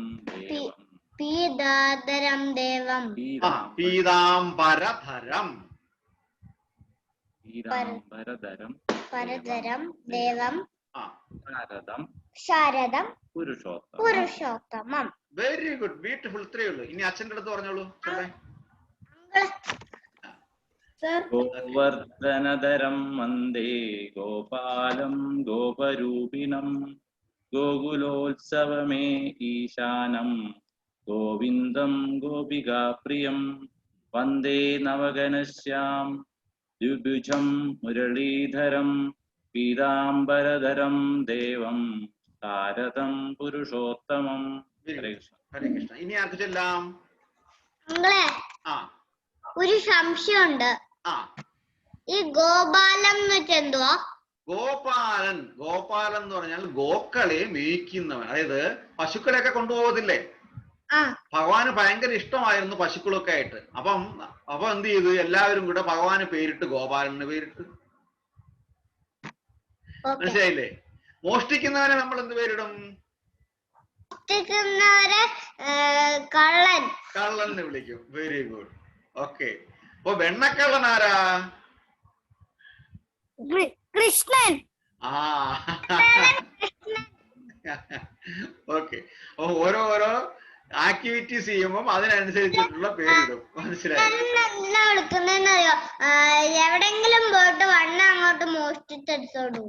ദേവം ശാരദം പുരുഷോത്തമം. Very good, beautiful. ഇത്രയേ ഉള്ളൂ. ഇനി അച്ഛൻ്റെ അടുത്ത് പറഞ്ഞോളൂ. ഗോവർദ്ധനധരം വന്ദേ ഗോപാലം ഗോപരൂപിണം ഗോകുലോത്സവമേ ഈശാനം ഗോവിന്ദം ഗോപികാപ്രിയം വന്ദേ നവഘനശ്യാം ദ്വിഭുജം മുരളീധരം പീതാംബരധരം ദേവം ശാരദം പുരുഷോത്തമം. ഹരേ കൃഷ്ണ. ഇനി ആർക്ക് ചെല്ലാം? ഒരു സംശയമുണ്ട്. ഈ ഗോപാലം എന്ന് വെച്ചാൽ എന്തുവാ? ഗോപാലൻ എന്ന് പറഞ്ഞാൽ ഗോക്കളെ മേയ്ക്കുന്നവൻ. അതായത് പശുക്കളെയൊക്കെ കൊണ്ടുപോകത്തില്ലേ? ഭഗവാന് ഭയങ്കര ഇഷ്ടമായിരുന്നു പശുക്കളൊക്കെ ആയിട്ട്. അപ്പൊ എന്ത് ചെയ്തു? എല്ലാവരും കൂടെ ഭഗവാന് പേരിട്ട് ഗോപാലന് പേരിട്ട്. മനസ്സിലായില്ലേ? മോഷ്ടിക്കുന്നവനെ നമ്മൾ എന്ത് പേരിടും? കള്ളൻ വിളിക്കും. Very good. ഓക്കെ. അപ്പൊ വെണ്ണക്കള്ളൻ ആരാ? കൃഷ്ണൻ. ഓക്കെ. അപ്പൊ ഓരോ ആക്ടിവിറ്റീസ് ചെയ്യുമ്പോൾ അതിനനുസരിച്ചിട്ടുള്ള പേരിടും. മനസ്സിലായോ? എവിടെങ്കിലും പോയിട്ട് വണ്ണ അങ്ങോട്ട് മോഷ്ടിച്ചടിച്ചോളൂ.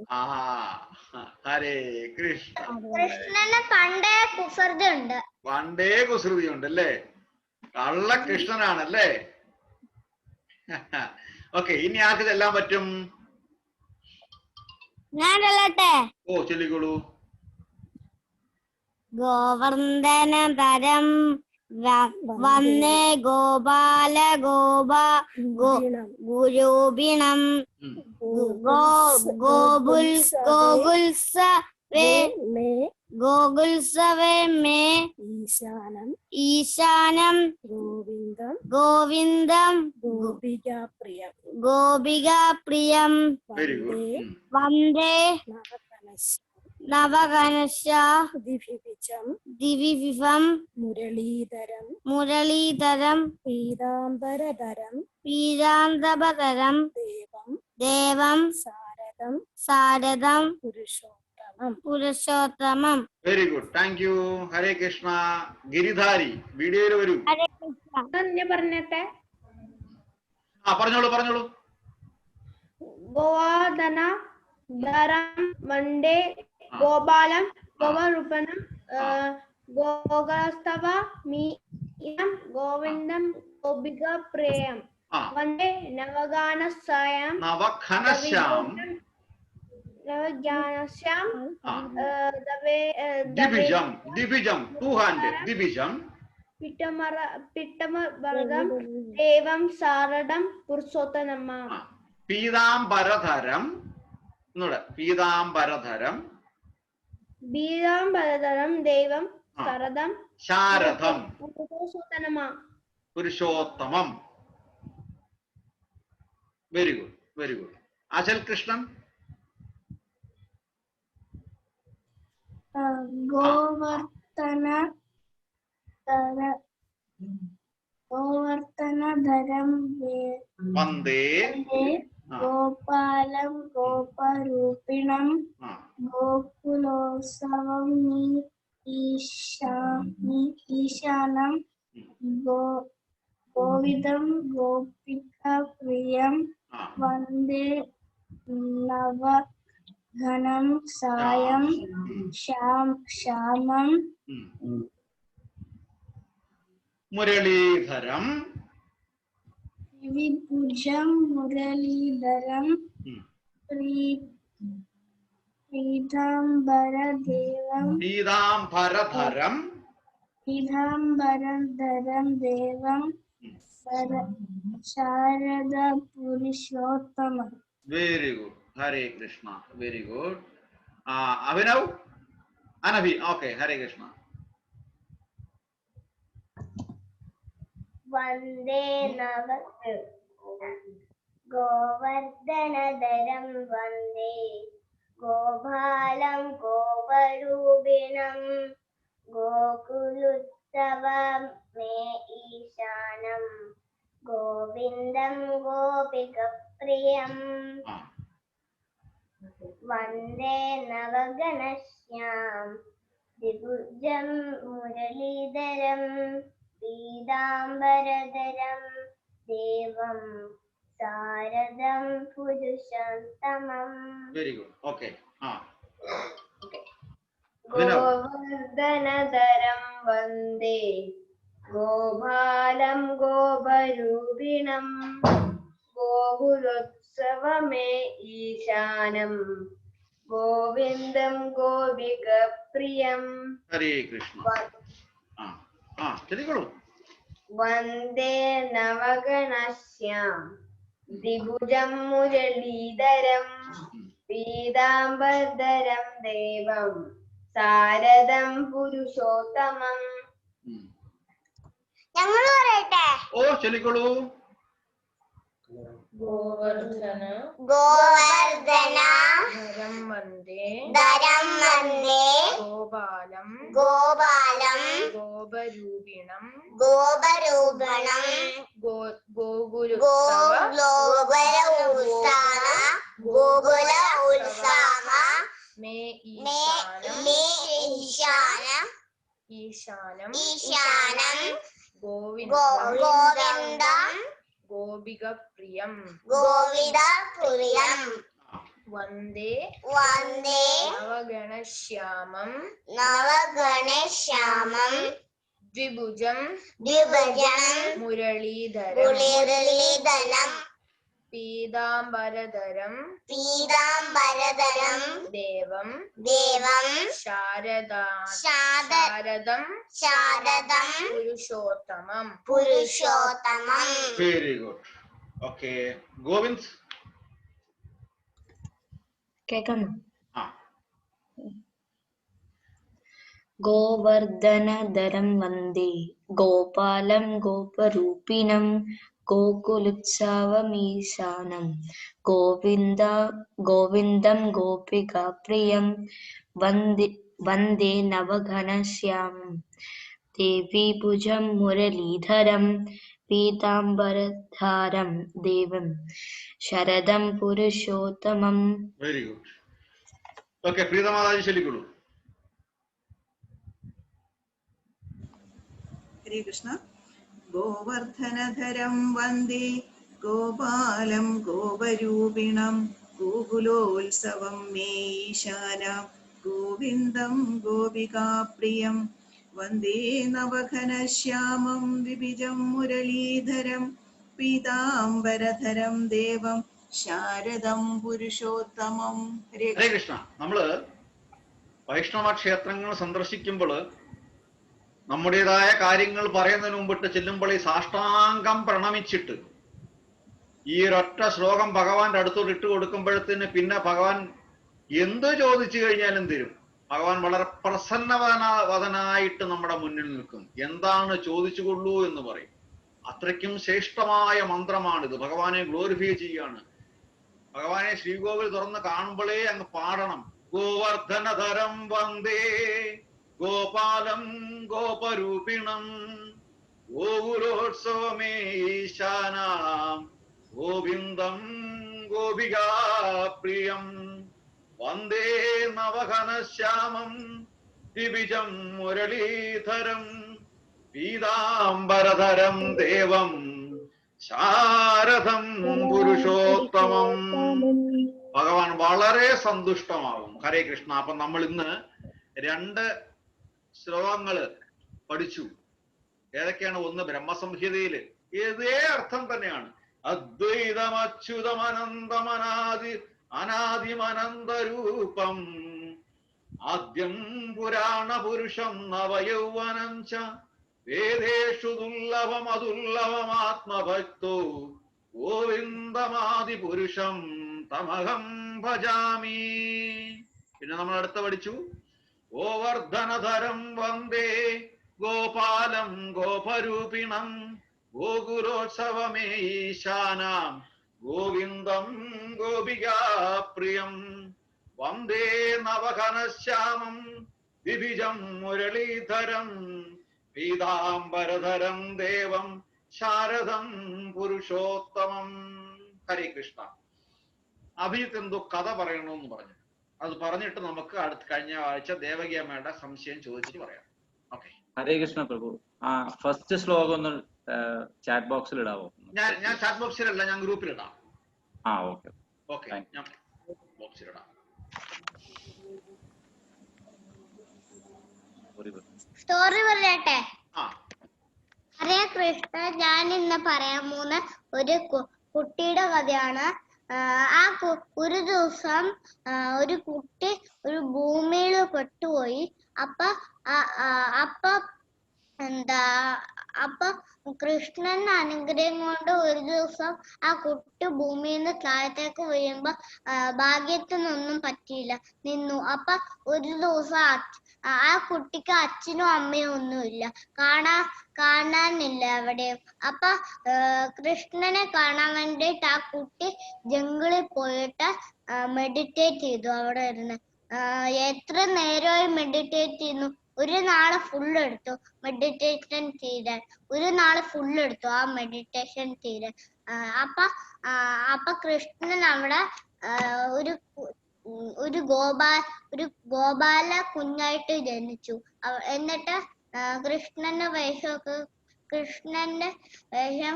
ഹരേ കൃഷ്ണ. കൃഷ്ണന് പണ്ടേ കുസൃതി ഉണ്ട് അല്ലേ? കള്ള കൃഷ്ണനാണല്ലേ? ഓക്കെ. ഇനി ആർക്ക് ചെല്ലാൻ പറ്റും? ഞാൻ ചെല്ലട്ടെ. ഓ, ചൊല്ലിക്കോളൂ. ഗോവർദ്ധനധരം വന്ദേ ഗോപാല ഗോരൂപിണം गोकुलसवे में ईशानम ईशानम गोविंदम गोविंदम गोपिका प्रियम गोपिका प्रियम വെരി ഗുഡ്. वंदे नवघनश्य दिविविभम मुरलीधरम मुरलीधरम पीतांबरधरम पीतांबरधरम देवम सारदम पुरुषोत्तमം. Very good. Thank you. Hare Krishna. Giridhari വീഡിയോയിൽ വരൂ. ഹരേ കൃഷ്ണ. ഞാൻ പറഞ്ഞട്ടെ. പറഞ്ഞോളൂ പറഞ്ഞോളൂ. ഗോവർദ്ധന ധരം വന്ദേ ഗോപാലം ഗോപരൂപണം ഗോകുലസ്ഥവ മീനം ഗോവിന്ദം ഗോപിക പ്രിയം വന്ദേ നവഗാനശ്യാം ദിവിജം ദിവിജം ടു ഹാൻഡ് ദിവിജം പിട്ടമർദം ദേവം സാരദം പുരുഷോത്തമം പീതാംബരധരം പീതാംബരധരം പീതാംബരധരം ദേവം ശരദം ശാരദം പുരുഷോത്തമം. Very good very good. Achal Krishnan. गोवर्धनधरं वन्दे गोपालं गोपरूपिणं गोकुलोत्सवं ईशानं गोविदं गोपिकाप्रियं वन्दे नवघनं सायं श्यामं मुरलीधरम विभुजं मुरलीधरं पीतांबरधरं देवं शारदा पुरुषोत्तमं. Very good. Hare Krishna. Very good. Abhinav अनभि. ओके. हरे कृष्ण. वन्दे गोवर्धनधरं वन्दे गोपालं गोपरूपिणं गोकुलोत्सवं मे ईशानं गोविन्दं गोपिकाप्रियं वन्दे नवघनश्याम दिभुजं मुरलीधरं पीतांबरधरं देवं शारदं पुरुषोत्तमं. Very good. ओके. गोवर्धनधरं वन्दे गोपालं गोपरूपिणं गोकुलोत्सवमे ईशानं गोविन्दं गोपिकाप्रियं. हरे कृष्ण. वन्दे नवघनश्याम द्विभुजं मुरलीधरं पीतांबरधरं देवं शारदं पुरुषोत्तमं. ഞങ്ങൾ പറയട്ടെ. ഓ ചൊല്ലിക്കോളൂ. गोवर्धन धरं वन्दे गोपालं गोपरूपिणं गोकुल उत्सव मे ईशानं गोविन्दं गोपिकाप्रियं वन्दे नवघनश्यामं द्विभुजं मुरलीधरं पीतांबरधरं देवं शारदं पुरुषोत्तमं. Very good. ओके. गोविंद. കേൾക്കാം. गोवर्धनधरं वन्दे गोपालं गोपरूपिणं गोकुलोत्सवमीशानं गोविन्दं गोपिकाप्रियं वन्दे नवघनश्यामं देवी भुजं मुरलीधरं पीताम्बरधारं देवं शरदं पुरुषोत्तमम्. Very good. ഓക്കെ, പ്രീതമാതാജി ചൊല്ലിക്കൊള്ളൂ. ഹരേ കൃഷ്ണ. ഗോവർദ്ധനധരം വന്ദേ ഗോപാലം ഗോപരൂപിണം ഗോകുലോത്സവം മേ ഈശാനം ഗോവിന്ദം ഗോപികാപ്രിയം വന്ദേ നവഘനശ്യാമം ദ്വിഭിജം മുരളീധരം പീതാംബരധരം ദേവം ശാരദം പുരുഷോത്തമം. ഹരേ കൃഷ്ണ. നമ്മള് വൈഷ്ണവ ക്ഷേത്രങ്ങൾ സന്ദർശിക്കുമ്പോൾ നമ്മുടേതായ കാര്യങ്ങൾ പറയുന്നതിന് മുമ്പിട്ട് ചെല്ലുമ്പോൾ ഈ സാഷ്ടാംഗം പ്രണമിച്ചിട്ട് ഈ ഒരൊറ്റ ശ്ലോകം ഭഗവാന്റെ അടുത്തോട്ട് ഇട്ട് കൊടുക്കുമ്പോഴത്തേന് പിന്നെ ഭഗവാൻ എന്ത് ചോദിച്ചു കഴിഞ്ഞാലും തരും. ഭഗവാൻ വളരെ പ്രസന്നവദനായിട്ട് നമ്മുടെ മുന്നിൽ നിൽക്കും. എന്താണ് ചോദിച്ചുകൊള്ളൂ എന്ന് പറയും. അത്രയ്ക്കും ശ്രേഷ്ഠമായ മന്ത്രമാണിത്. ഭഗവാനെ ഗ്ലോറിഫൈ ചെയ്യാണ്. ഭഗവാനെ ശ്രീകോവിൽ തുറന്ന് കാണുമ്പോഴേ അങ്ങ് പാടണം. ഗോവർദ്ധനധരം വന്ദേ ഗോപാലം ഗോപരൂപിണം ഗോകുലോത്സവമേ ഈശാനാം ഗോവിന്ദം ഗോപികാപ്രിയം വന്ദേ നവഘനശ്യാമം ദ്വിഭിജം മുരളീധരം പീതാംബരധരം ദേവം ശാരദം പുരുഷോത്തമം. ഭഗവാൻ വളരെ സന്തുഷ്ടമാകും. ഹരേ കൃഷ്ണ. അപ്പൊ നമ്മൾ ഇന്ന് 2 ശ്ലോകങ്ങള് പഠിച്ചു. ഏതൊക്കെയാണ്? ഒന്ന് ബ്രഹ്മസംഹിതയില് ഇതേ അർത്ഥം തന്നെയാണ്. അദ്വൈതം അച്യുതം അനന്തം അനാദിമനന്തരൂപം ആദ്യം പുരാണ പുരുഷം നവയൗവനം ച വേദേഷു ദുർലഭം അതുർലഭമാത്മഭക്തോ ഗോവിന്ദമാദി പുരുഷം തമഹം ഭജാമി. പിന്നെ നമ്മൾ അടുത്ത പഠിച്ചു. ഗോവർദ്ധനധരം വന്ദേ ഗോപാലം ഗോപരൂപിണം ഗോകുലോത്സവമേ ഈശാനാം ഗോവിന്ദം ഗോപികാപ്രിയം വന്ദേ നവഘനശ്യാമം ദ്വിഭിജം മുരളീധരം പീതാംബരധരം ദേവം ശാരദം പുരുഷോത്തമം. ഹരേ കൃഷ്ണ. അഭിജിത്ത് എന്തോ കഥ പറയണമെന്ന് പറഞ്ഞു. അത് പറഞ്ഞിട്ട് നമുക്ക് കഴിഞ്ഞ ആഴ്ച ദേവകി അമ്മയുടെ സംശയം ചോദിച്ചിട്ട് പറയാം. ഓക്കെ. ഹരേ കൃഷ്ണ പ്രഭു. ഫസ്റ്റ് ശ്ലോകം ഒന്ന് ചാറ്റ് ബോക്സിൽ ഇടാവോ? ഞാൻ ചാറ്റ് ബോക്സിലല്ല, ഞാൻ ഗ്രൂപ്പിലിടാം. ഓക്കെ ഓക്കെ, ഞാൻ ബോക്സിലിടാം. സ്റ്റോറി പറയട്ടെ. ഹരേ കൃഷ്ണ. ഞാൻ ഇന്ന് പറയാൻ പോകുന്ന ഒരു കുട്ടിയുടെ കഥയാണ്. ഒരു ദിവസം ഒരു കുട്ടി ഒരു ഭൂമിയിൽ പെട്ടുപോയി. അപ്പൊ കൃഷ്ണന്റെ അനുഗ്രഹം കൊണ്ട് ഒരു ദിവസം ആ കുട്ടി ഭൂമിയിൽ നിന്ന് താഴത്തേക്ക് വീഴുമ്പോ ഭാഗ്യത്തിനൊന്നും പറ്റിയില്ല, നിന്നു. അപ്പൊ ഒരു ദിവസം ആ കുട്ടിക്ക് അച്ഛനും അമ്മയും ഒന്നുമില്ല, കാണാനില്ല എവിടെയും. അപ്പൊ കൃഷ്ണനെ കാണാൻ വേണ്ടിയിട്ട് ആ കുട്ടി ജംഗിളിൽ പോയിട്ട് മെഡിറ്റേറ്റ് ചെയ്തു. അവിടെ ഇരുന്ന് എത്ര നേരമായി മെഡിറ്റേറ്റ് ചെയ്യുന്നു. ഒരു നാള് ഫുള്ള് എടുത്തു മെഡിറ്റേഷൻ തീരാൻ. ആ മെഡിറ്റേഷൻ തീരാൻ. അപ്പൊ കൃഷ്ണൻ അവിടെ ഒരു ഗോപാല കുഞ്ഞായിട്ട് ജനിച്ചു. എന്നിട്ട് കൃഷ്ണന്റെ വേഷം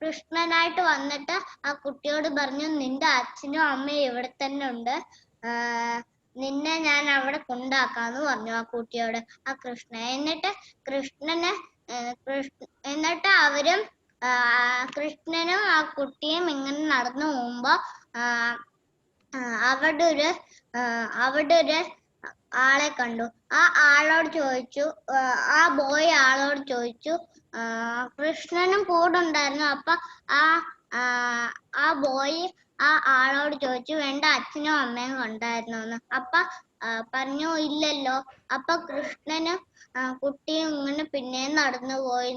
കൃഷ്ണനായിട്ട് വന്നിട്ട് ആ കുട്ടിയോട് പറഞ്ഞു, നിന്റെ അച്ഛനും അമ്മയും ഇവിടെ തന്നെ ഉണ്ട്, നിന്നെ ഞാൻ അവിടെ കൊണ്ടാക്കാന്ന് പറഞ്ഞു ആ കുട്ടിയോട്, ആ കൃഷ്ണൻ. എന്നിട്ട് അവരും കൃഷ്ണനും ആ കുട്ടിയും ഇങ്ങനെ നടന്നു പോകുമ്പോ അവിടെ ഒരു ആളെ കണ്ടു. ആ ബോയ് ആളോട് ചോദിച്ചു, കൃഷ്ണനും കൂടെ ഉണ്ടായിരുന്നു. അപ്പൊ ആ ബോയ് ആ ആളോട് ചോദിച്ചു, വേണ്ട അച്ഛനും അമ്മയും ഉണ്ടായിരുന്നോന്ന്. അപ്പൊ പറഞ്ഞു ഇല്ലല്ലോ. അപ്പൊ കൃഷ്ണന് കുട്ടിയും ഇങ്ങനെ പിന്നെ നടന്നുപോയി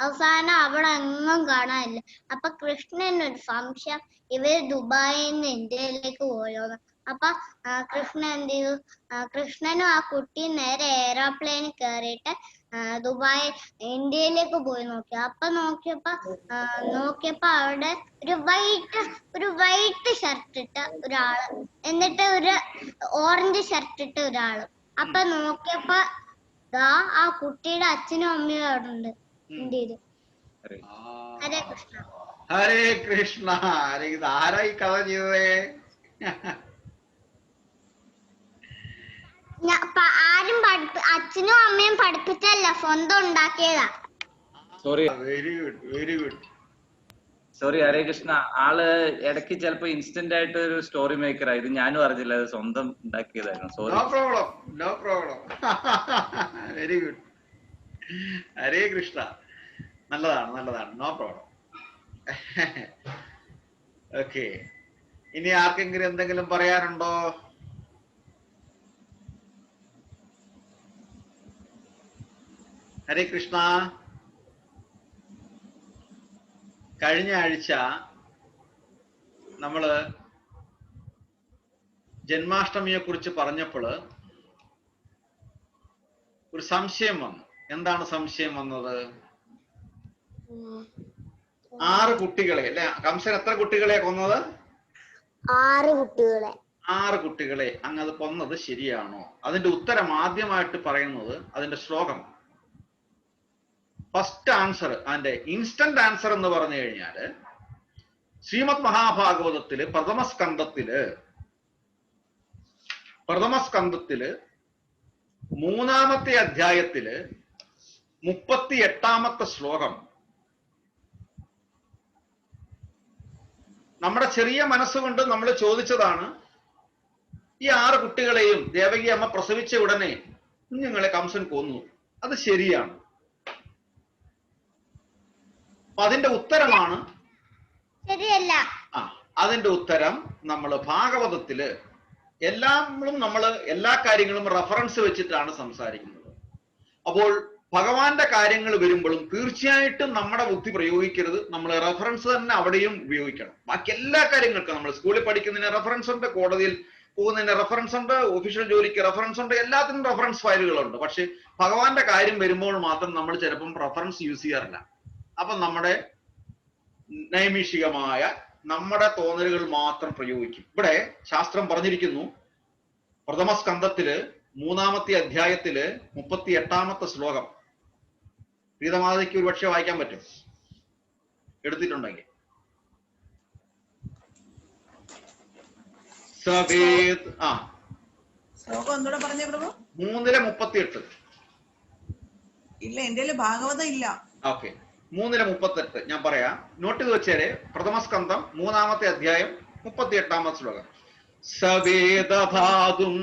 അവസാനം അവിടെ എങ്ങും കാണാനില്ല. അപ്പൊ കൃഷ്ണനൊരു സംശയം, ഇവര് ദുബായിൽ നിന്ന് ഇന്ത്യയിലേക്ക് പോയോന്ന്. അപ്പൊ കൃഷ്ണൻ എന്ത് ചെയ്തു, കൃഷ്ണനും ആ കുട്ടിയും നേരെ എയറോപ്ലെയിനിൽ കയറിയിട്ട് ദുബായ് ഇന്ത്യയിലേക്ക് പോയി നോക്കി. അപ്പൊ നോക്കിയപ്പോ അവിടെ ഒരു വൈറ്റ് ഷർട്ട് ഇട്ട ഒരാള്, എന്നിട്ട് ഒരു ഓറഞ്ച് ഷർട്ട് ഇട്ട ഒരാള്. അപ്പൊ നോക്കിയപ്പോ ആ കുട്ടിയുടെ അച്ഛനും അമ്മയും അവിടെ ഉണ്ട് ഇന്ത്യയില്. ഹരേ കൃഷ്ണ. ഹരേ കൃഷ്ണ. ഇത് ആരായി കഥ ചെയ്തേ? ആരും അച്ഛനും അമ്മയും പഠിപ്പിച്ചല്ല, സ്വന്തം ഉണ്ടാക്കിയതാ. Sorry, very good, very good. Sorry Hare Krishna. ആള് ഇടയ്ക്ക് ചിലപ്പോ ഇൻസ്റ്റന്റ് ആയിട്ട് ഒരു സ്റ്റോറി മേക്കറാ. ഇത് ഞാനും അറിഞ്ഞില്ല, അത് സ്വന്തം ഉണ്ടാക്കിയതായിരുന്നു. Sorry. No problem, no problem. Very good. Hare Krishna. നല്ലതാണ്, നല്ലതാണ്. No problem. ഓക്കെ, ഇനി ആർക്കെങ്കിലും എന്തെങ്കിലും പറയാനുണ്ടോ? ഹരേ കൃഷ്ണ. കഴിഞ്ഞ ആഴ്ച നമ്മള് ജന്മാഷ്ടമിയെ കുറിച്ച് പറഞ്ഞപ്പോൾ ഒരു സംശയം വന്നു. എന്താണ് സംശയം വന്നത്? 6 കുട്ടികളെ അല്ലെ, കംസൻ എത്ര കുട്ടികളെ കൊന്നത്? 6 കുട്ടികളെ. 6 കുട്ടികളെ അങ്ങ് അത് കൊന്നത് ശരിയാണോ? അതിന്റെ ഉത്തരം ആദ്യമായിട്ട് പറയുന്നത് അതിന്റെ ശ്ലോകം. ഫസ്റ്റ് ആൻസർ, അതിന്റെ ഇൻസ്റ്റന്റ് ആൻസർ എന്ന് പറഞ്ഞു കഴിഞ്ഞാല് ശ്രീമദ് മഹാഭാഗവതത്തില് പ്രഥമസ്കന്ധത്തില് 3-ാമത്തെ അധ്യായത്തില് 38-ാമത്തെ ശ്ലോകം. നമ്മുടെ ചെറിയ മനസ്സുകൊണ്ട് നമ്മൾ ചോദിച്ചതാണ്, ഈ 6 കുട്ടികളെയും ദേവകി അമ്മ പ്രസവിച്ച ഉടനെ കുഞ്ഞുങ്ങളെ കംസൻ കൊന്നു, അത് ശരിയാണ്? അപ്പൊ അതിന്റെ ഉത്തരമാണ് ശരിയല്ല. അതിന്റെ ഉത്തരം നമ്മൾ ഭാഗവതത്തില് നമ്മൾ എല്ലാ കാര്യങ്ങളും റഫറൻസ് വെച്ചിട്ടാണ് സംസാരിക്കുന്നത്. അപ്പോൾ ഭഗവാന്റെ കാര്യങ്ങൾ വരുമ്പോഴും തീർച്ചയായിട്ടും നമ്മുടെ ബുദ്ധി പ്രയോഗിക്കരുത്. നമ്മൾ റെഫറൻസ് തന്നെ അവിടെയും ഉപയോഗിക്കണം. ബാക്കി എല്ലാ കാര്യങ്ങൾക്കും നമ്മൾ സ്കൂളിൽ പഠിക്കുന്നതിന് റെഫറൻസ് ഉണ്ട്, കോടതിയിൽ പോകുന്നതിന് റെഫറൻസ് ഉണ്ട്, ഒഫീഷ്യൽ ജോലിക്ക് റെഫറൻസ് ഉണ്ട്, എല്ലാത്തിനും റെഫറൻസ് ഫയലുകളുണ്ട്. പക്ഷെ ഭഗവാന്റെ കാര്യം വരുമ്പോൾ മാത്രം നമ്മൾ ചിലപ്പം റെഫറൻസ് യൂസ് ചെയ്യാറില്ല. അപ്പൊ നമ്മുടെ നൈമിഷികമായ നമ്മുടെ തോന്നലുകൾ മാത്രം പ്രയോഗിക്കും. ഇവിടെ ശാസ്ത്രം പറഞ്ഞിരിക്കുന്നു, പ്രഥമസ്കന്ധത്തില് 3-ാമത്തെ അധ്യായത്തില് 38-ാമത്തെ ശ്ലോകം. പ്രീതമാതയ്ക്ക് ഒരു പക്ഷേ വായിക്കാൻ പറ്റും, എടുത്തിട്ടുണ്ടെങ്കിൽ. ശ്ലോകം ഒന്നുകൂടെ പറഞ്ഞേ പ്രഭു. 3:38. ഇല്ല, എന്റെ ഭാഗവതം ഇല്ല. ഓക്കെ, 3:38 ഞാൻ പറയാം, നോട്ട് ചെയ്ത് വെച്ചേരെ. പ്രഥമസ്കന്ധം 3-ാമത്തെ അധ്യായം 38-ാമത്തെ ശ്ലോകം. സവേദധാതും,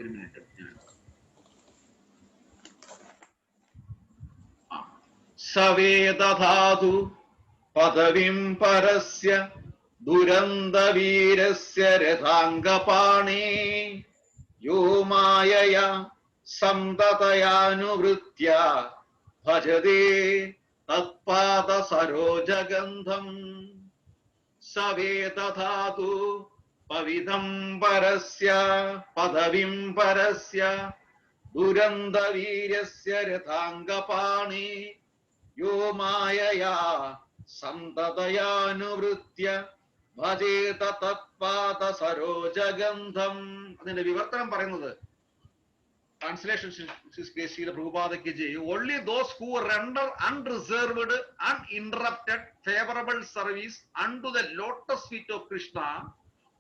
ഒരു മിനിറ്റ്, സവേദധാതു പദവിം പരസ്യ ദുരന്തവീരസ്യ രഥാംഗപാണേ യോ മായയാ സന്തതയാനുവൃത്യ ഭജതേ തത്പാദ സരോജഗന്ധം. സവേദധാതു പവിധം പരസ്യ പദവിം പരസ്യ ദുരന്തവീരസ്യ രഥാംഗപാണേ യോ മായയാ സന്തതയാനുവൃത്യ ഭജേത തത്പാദ സരോജഗന്ധം. അതിന്റെ വിവർത്തനം പറയുന്നത്, ട്രാൻസ്ലേഷൻ ശ്രീല പ്രഭുപാദയ്ക്ക് ചെയ്യും, only those who render unreserved, uninterrupted, favorable service unto the lotus feet of Krishna,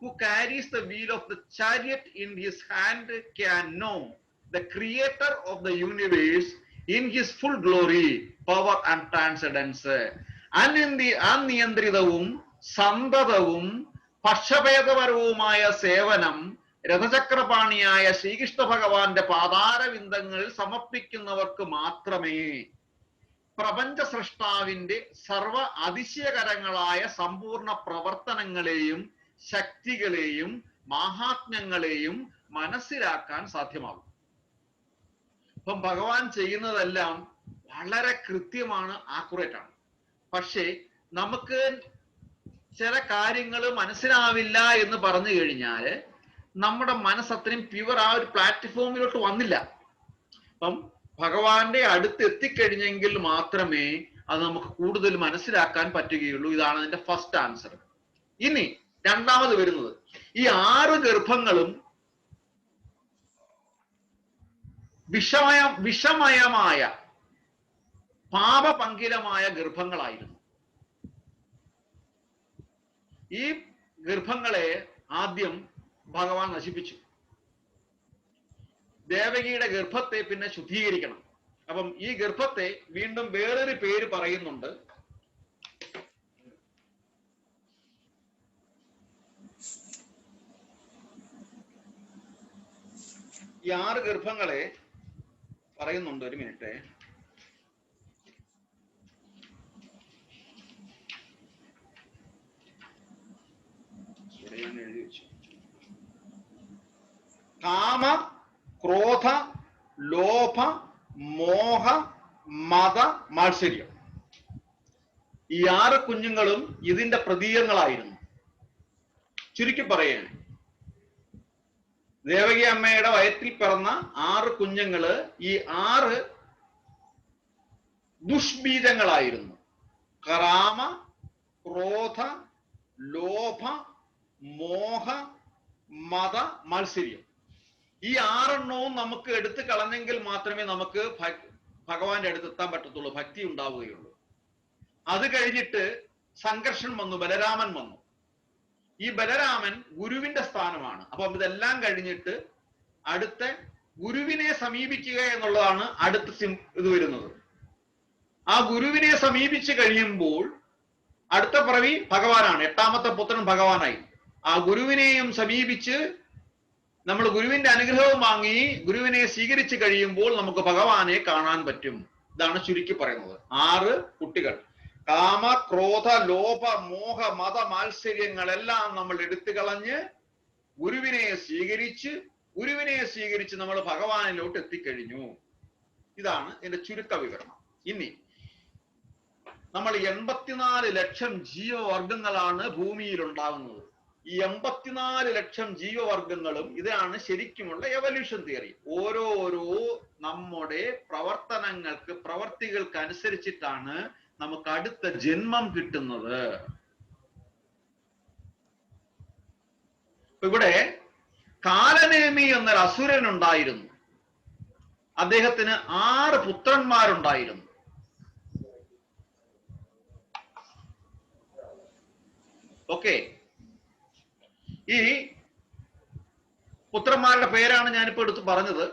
who carries the wheel of the chariot in his hand, can know the creator of the universe in his full glory, power and transcendence. അനിയന്ത്രിതവും സന്തതവും പക്ഷഭേദപരവുമായ സേവനം രഥചക്രപാണിയായ ശ്രീകൃഷ്ണ ഭഗവാന്റെ പാതാരവിന്ദങ്ങളിൽ സമർപ്പിക്കുന്നവർക്ക് മാത്രമേ പ്രപഞ്ച സൃഷ്ടാവിന്റെ സർവ അതിശയകരങ്ങളായ സമ്പൂർണ്ണ പ്രവർത്തനങ്ങളെയും ശക്തികളെയും മാഹാത്മ്യങ്ങളെയും മനസ്സിലാക്കാൻ സാധ്യമാകും. അപ്പം ഭഗവാൻ ചെയ്യുന്നതെല്ലാം വളരെ കൃത്യമാണ്, ആക്യുറേറ്റ് ആണ്. പക്ഷേ നമുക്ക് ചില കാര്യങ്ങൾ മനസ്സിലാവില്ല എന്ന് പറഞ്ഞു കഴിഞ്ഞാൽ നമ്മുടെ മനസ്സ് അത്രയും പ്യുവർ ആ ഒരു പ്ലാറ്റ്ഫോമിലോട്ട് വന്നില്ല. അപ്പം ഭഗവാന്റെ അടുത്ത് എത്തിക്കഴിഞ്ഞെങ്കിൽ മാത്രമേ അത് നമുക്ക് കൂടുതൽ മനസ്സിലാക്കാൻ പറ്റുകയുള്ളൂ. ഇതാണ് അതിന്റെ ഫസ്റ്റ് ആൻസർ. ഇനി രണ്ടാമത് വരുന്നത്, ഈ 6 ഗർഭങ്ങളും വിഷമയമായ പാപപങ്കിലമായ ഗർഭങ്ങളായിരുന്നു. ഈ ഗർഭങ്ങളെ ആദ്യം ഭഗവാൻ നശിപ്പിച്ചു. ദേവകിയുടെ ഗർഭത്തെ പിന്നെ ശുദ്ധീകരിക്കണം. അപ്പം ഈ ഗർഭത്തെ വീണ്ടും വേറൊരു പേര് പറയുന്നുണ്ട്. ഈ 6 ഗർഭങ്ങളെ പറയുന്നുണ്ട്. ഒരു മിനിറ്റ്. എഴുതി വെച്ചു. കാമ, ക്രോധ, ലോഭ, മോഹ, മത, മാത്സര്യം. ഈ 6 കുഞ്ഞുങ്ങളും ഇതിന്റെ പ്രതീകങ്ങളായിരുന്നു. ചുരുക്കി പറയുകയാണ്, ദേവകി അമ്മയുടെ വയറ്റിൽ പിറന്ന 6 കുഞ്ഞുങ്ങള് ഈ 6 ദുഷ്ബീജങ്ങളായിരുന്നു. കാമ, ക്രോധ, ലോഭ, മോഹ, മത, മാത്സര്യം. ഈ 6 നമുക്ക് എടുത്തു കളഞ്ഞെങ്കിൽ മാത്രമേ നമുക്ക് ഭഗവാന്റെ അടുത്ത് എത്താൻ പറ്റത്തുള്ളൂ, ഭക്തി ഉണ്ടാവുകയുള്ളൂ. അത് കഴിഞ്ഞിട്ട് സംഘർഷൻ വന്നു, ബലരാമൻ വന്നു. ഈ ബലരാമൻ ഗുരുവിന്റെ സ്ഥാനമാണ്. അപ്പം ഇതെല്ലാം കഴിഞ്ഞിട്ട് അടുത്ത ഗുരുവിനെ സമീപിക്കുക എന്നുള്ളതാണ് അടുത്ത ഇത് വരുന്നത്. ആ ഗുരുവിനെ സമീപിച്ച് കഴിയുമ്പോൾ അടുത്ത പിറവി ഭഗവാനാണ്. 8ാമത്തെ പുത്രൻ ഭഗവാനായി. ആ ഗുരുവിനെയും സമീപിച്ച് നമ്മൾ ഗുരുവിന്റെ അനുഗ്രഹവും വാങ്ങി ഗുരുവിനെ സ്വീകരിച്ചു കഴിയുമ്പോൾ നമുക്ക് ഭഗവാനെ കാണാൻ പറ്റും. ഇതാണ് ചുരുക്കി പറയുന്നത്. 6 കുട്ടികൾ. കാമ, ക്രോധ, ലോഭ, മോഹ, മത, മാത്സര്യങ്ങളെല്ലാം നമ്മൾ എടുത്തു കളഞ്ഞ് ഗുരുവിനെ സ്വീകരിച്ച് നമ്മൾ ഭഗവാനിലോട്ട് എത്തിക്കഴിഞ്ഞു. ഇതാണ് ഇതിന്റെ ചുരുക്ക വിവരണം. ഇനി നമ്മൾ 84 ലക്ഷം ജീവവർഗങ്ങളാണ് ഭൂമിയിൽ ഉണ്ടാകുന്നത്. ഈ 84 ലക്ഷം ജീവവർഗങ്ങളും ഇതാണ് ശരിക്കുമുള്ള എവല്യൂഷൻ തിയറി. ഓരോരോ നമ്മുടെ പ്രവർത്തികൾക്ക് അനുസരിച്ചിട്ടാണ് നമുക്ക് അടുത്ത ജന്മം കിട്ടുന്നത്. ഇവിടെ കാലനേമി എന്നൊരു അസുരൻ ഉണ്ടായിരുന്നു. അദ്ദേഹത്തിന് 6 പുത്രന്മാരുണ്ടായിരുന്നു. ഓക്കെ, ഈ പുത്രന്മാരുടെ പേരാണ് ഞാനിപ്പോ എടുത്ത് പറഞ്ഞത്.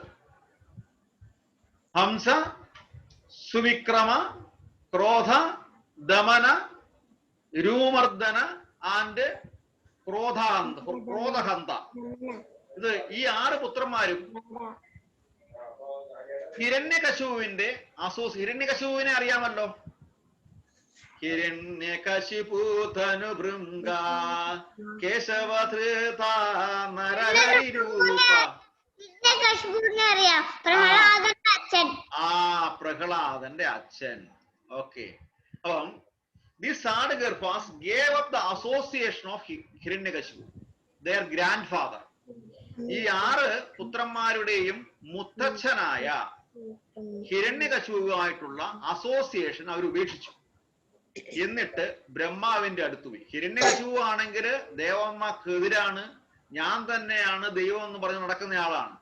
ഹംസ, സുവിക്രമ, ക്രോധ, ദമന, രൂമർദ്ദന ആൻഡ് ക്രോധഹന്ത. ഇത് ഈ 6 പുത്രന്മാരും ഹിരണ്യകശിപുവിന്റെ ഹിരണ്യകശിപുവിനെ അറിയാമല്ലോ. ഹിരണ്യകശിപു ധനുഭൃംഗ കേശവധൃത നരഹരിരൂപ. പ്രഹ്ലാദന്റെ അച്ഛൻ. ഓക്കെ, അപ്പം these Sadagarbhas gave up the association of Hiranyakashipu, their grandfather. ഈ 6 പുത്രന്മാരുടെയും മുത്തച്ഛനായ ഹിരണ്യകശിപുവായിട്ടുള്ള അസോസിയേഷൻ അവർ ഉപേക്ഷിച്ചു. എന്നിട്ട് ബ്രഹ്മാവിന്റെ അടുത്ത് പോയി. ഹിരണ്യകശിപു ആണെങ്കിൽ ദേവന്മാർക്കെതിരാണ്, ഞാൻ തന്നെയാണ് ദൈവം എന്ന് പറഞ്ഞ് നടക്കുന്ന ആളാണ്.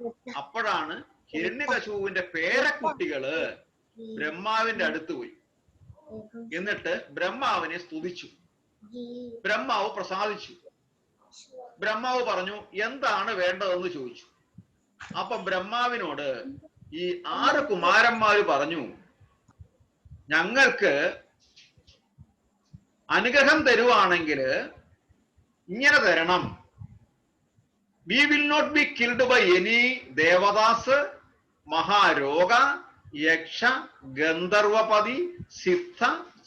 അപ്പോഴാണ് ഹിരണ്യകശിപുവിന്റെ പേരക്കുട്ടികള് ബ്രഹ്മാവിന്റെ അടുത്ത് പോയി. എന്നിട്ട് ബ്രഹ്മാവിനെ സ്തുതിച്ചു. ബ്രഹ്മാവ് പ്രസാദിച്ചു. ബ്രഹ്മാവ് പറഞ്ഞു എന്താണ് വേണ്ടതെന്ന് ചോദിച്ചു. അപ്പൊ ബ്രഹ്മാവിനോട് ഈ 6 കുമാരന്മാര് പറഞ്ഞു, ഞങ്ങൾക്ക് അനുഗ്രഹം തരുവാണെങ്കിൽ ഇങ്ങനെ തരണം. We will not be killed by any ദേവദാസ്, മഹാരോഗ, യക്ഷ, ഗന്ധർവപതി, Siddha,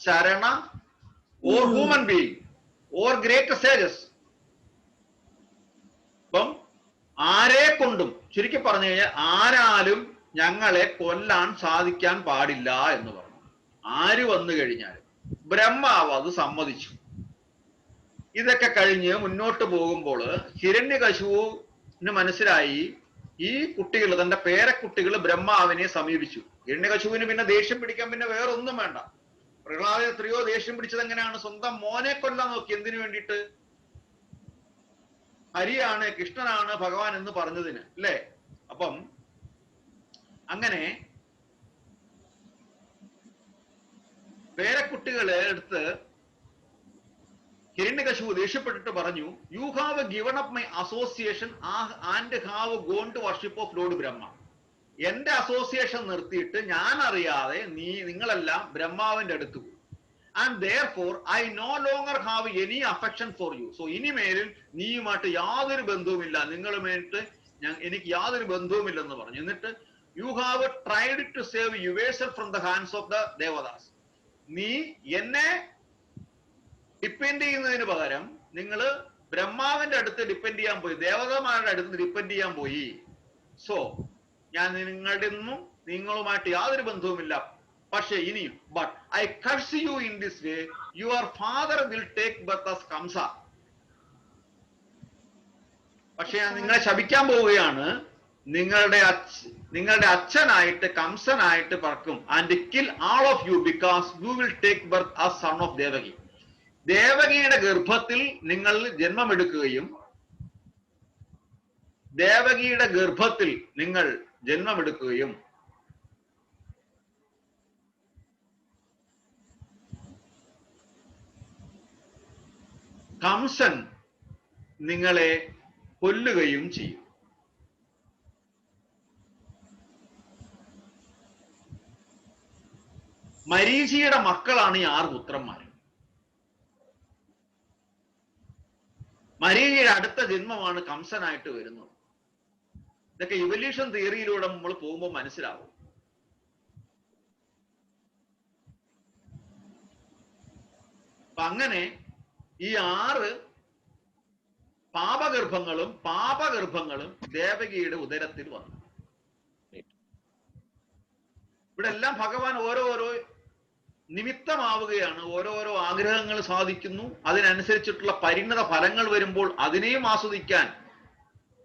Charana, or human being or great sages. അപ്പം ആരെ കൊണ്ടും ചുരുക്കി പറഞ്ഞു കഴിഞ്ഞാൽ ആരാലും ഞങ്ങളെ കൊല്ലാൻ സാധിക്കാൻ പാടില്ല എന്ന് പറഞ്ഞു. ആര് വന്നു കഴിഞ്ഞാലും ബ്രഹ്മാവ് അത് സമ്മതിച്ചു. ഇതൊക്കെ കഴിഞ്ഞ് മുന്നോട്ട് പോകുമ്പോൾ ഹിരണ്യകശിപുവിന് മനസ്സിലായി ഈ കുട്ടികൾ, തന്റെ പേരക്കുട്ടികൾ ബ്രഹ്മാവിനെ സമീപിച്ചു. ഹിരണ്യകശിപുവിന് പിന്നെ ദേഷ്യം പിടിക്കാൻ പിന്നെ വേറൊന്നും വേണ്ട. പ്രഹ്ലാദൻ എത്രയോ ദേഷ്യം പിടിച്ചത് എങ്ങനെയാണ്? സ്വന്തം മോനെ കൊല്ലാൻ നോക്കി. എന്തിനു വേണ്ടിയിട്ട്? ഹരിയാണ്, കൃഷ്ണനാണ് ഭഗവാൻ എന്ന് പറഞ്ഞതിന്, അല്ലേ? അപ്പം അങ്ങനെ പേരക്കുട്ടികളെ എടുത്ത് ഹിരണ്യകശിപു ദേഷ്യപ്പെട്ടിട്ട് പറഞ്ഞു, you have given up my association and have gone to worship of lord Brahma. എന്റെ അസോസിയേഷൻ നിർത്തിയിട്ട് ഞാൻ അറിയാതെ നിങ്ങളെല്ലാം ബ്രഹ്മാവിന്റെ അടുത്ത് പോയി. And therefore I no longer have any affection for you. So ഇനിമേലിൽ നീയുമായിട്ട് യാതൊരു ബന്ധവുമില്ല, നിങ്ങളുമായിട്ട് എനിക്ക് യാതൊരു ബന്ധവുമില്ലെന്ന് പറഞ്ഞു. എന്നിട്ട് you have tried to save yourself from the hands of the ദേവദാസ്. നീ എന്നെ ഡിപ്പെൻഡ് ചെയ്യുന്നതിന് പകരം നിങ്ങൾ ബ്രഹ്മാവിന്റെ അടുത്ത് ഡിപ്പെൻഡ് ചെയ്യാൻ പോയി, ദേവതമാരുടെ അടുത്ത് ഡിപ്പെൻഡ് ചെയ്യാൻ പോയി. സോ ഞാൻ നിങ്ങളുമായിട്ട് യാതൊരു ബന്ധവുമില്ല. പക്ഷെ ഇനിയും but I curse you in this way, your father will take birth as Kamsa. പക്ഷെ ഞാൻ നിങ്ങളെ ശപിക്കാൻ പോവുകയാണ്. നിങ്ങളുടെ അച്ഛനായിട്ട് കംസനായിട്ട് പറക്കും. And kill all of you because you will take birth as son of Devaki. ദേവകിയുടെ ഗർഭത്തിൽ നിങ്ങൾ ജന്മമെടുക്കുകയും ദേവകിയുടെ ഗർഭത്തിൽ നിങ്ങൾ ജന്മമെടുക്കുകയും കംസൻ നിങ്ങളെ കൊല്ലുകയും ചെയ്യും. മരീചിയുടെ മക്കളാണ് ഈ 6 പുത്രന്മാർ. മരീചിയുടെ അടുത്ത ജന്മമാണ് കംസനായിട്ട് വരുന്നത്. ഇതൊക്കെ ഇവല്യൂഷൻ തിയറിയിലൂടെ നമ്മൾ പോകുമ്പോൾ മനസ്സിലാവും. അപ്പൊ അങ്ങനെ ഈ 6 പാപഗർഭങ്ങളും ദേവകിയുടെ ഉദരത്തിൽ വന്നു. ഇവിടെ എല്ലാം ഭഗവാൻ ഓരോരോ നിമിത്തമാവുകയാണ്. ഓരോരോ ആഗ്രഹങ്ങൾ സാധിക്കുന്നു. അതിനനുസരിച്ചിട്ടുള്ള പരിണത ഫലങ്ങൾ വരുമ്പോൾ അതിനെയും ആസ്വദിക്കാൻ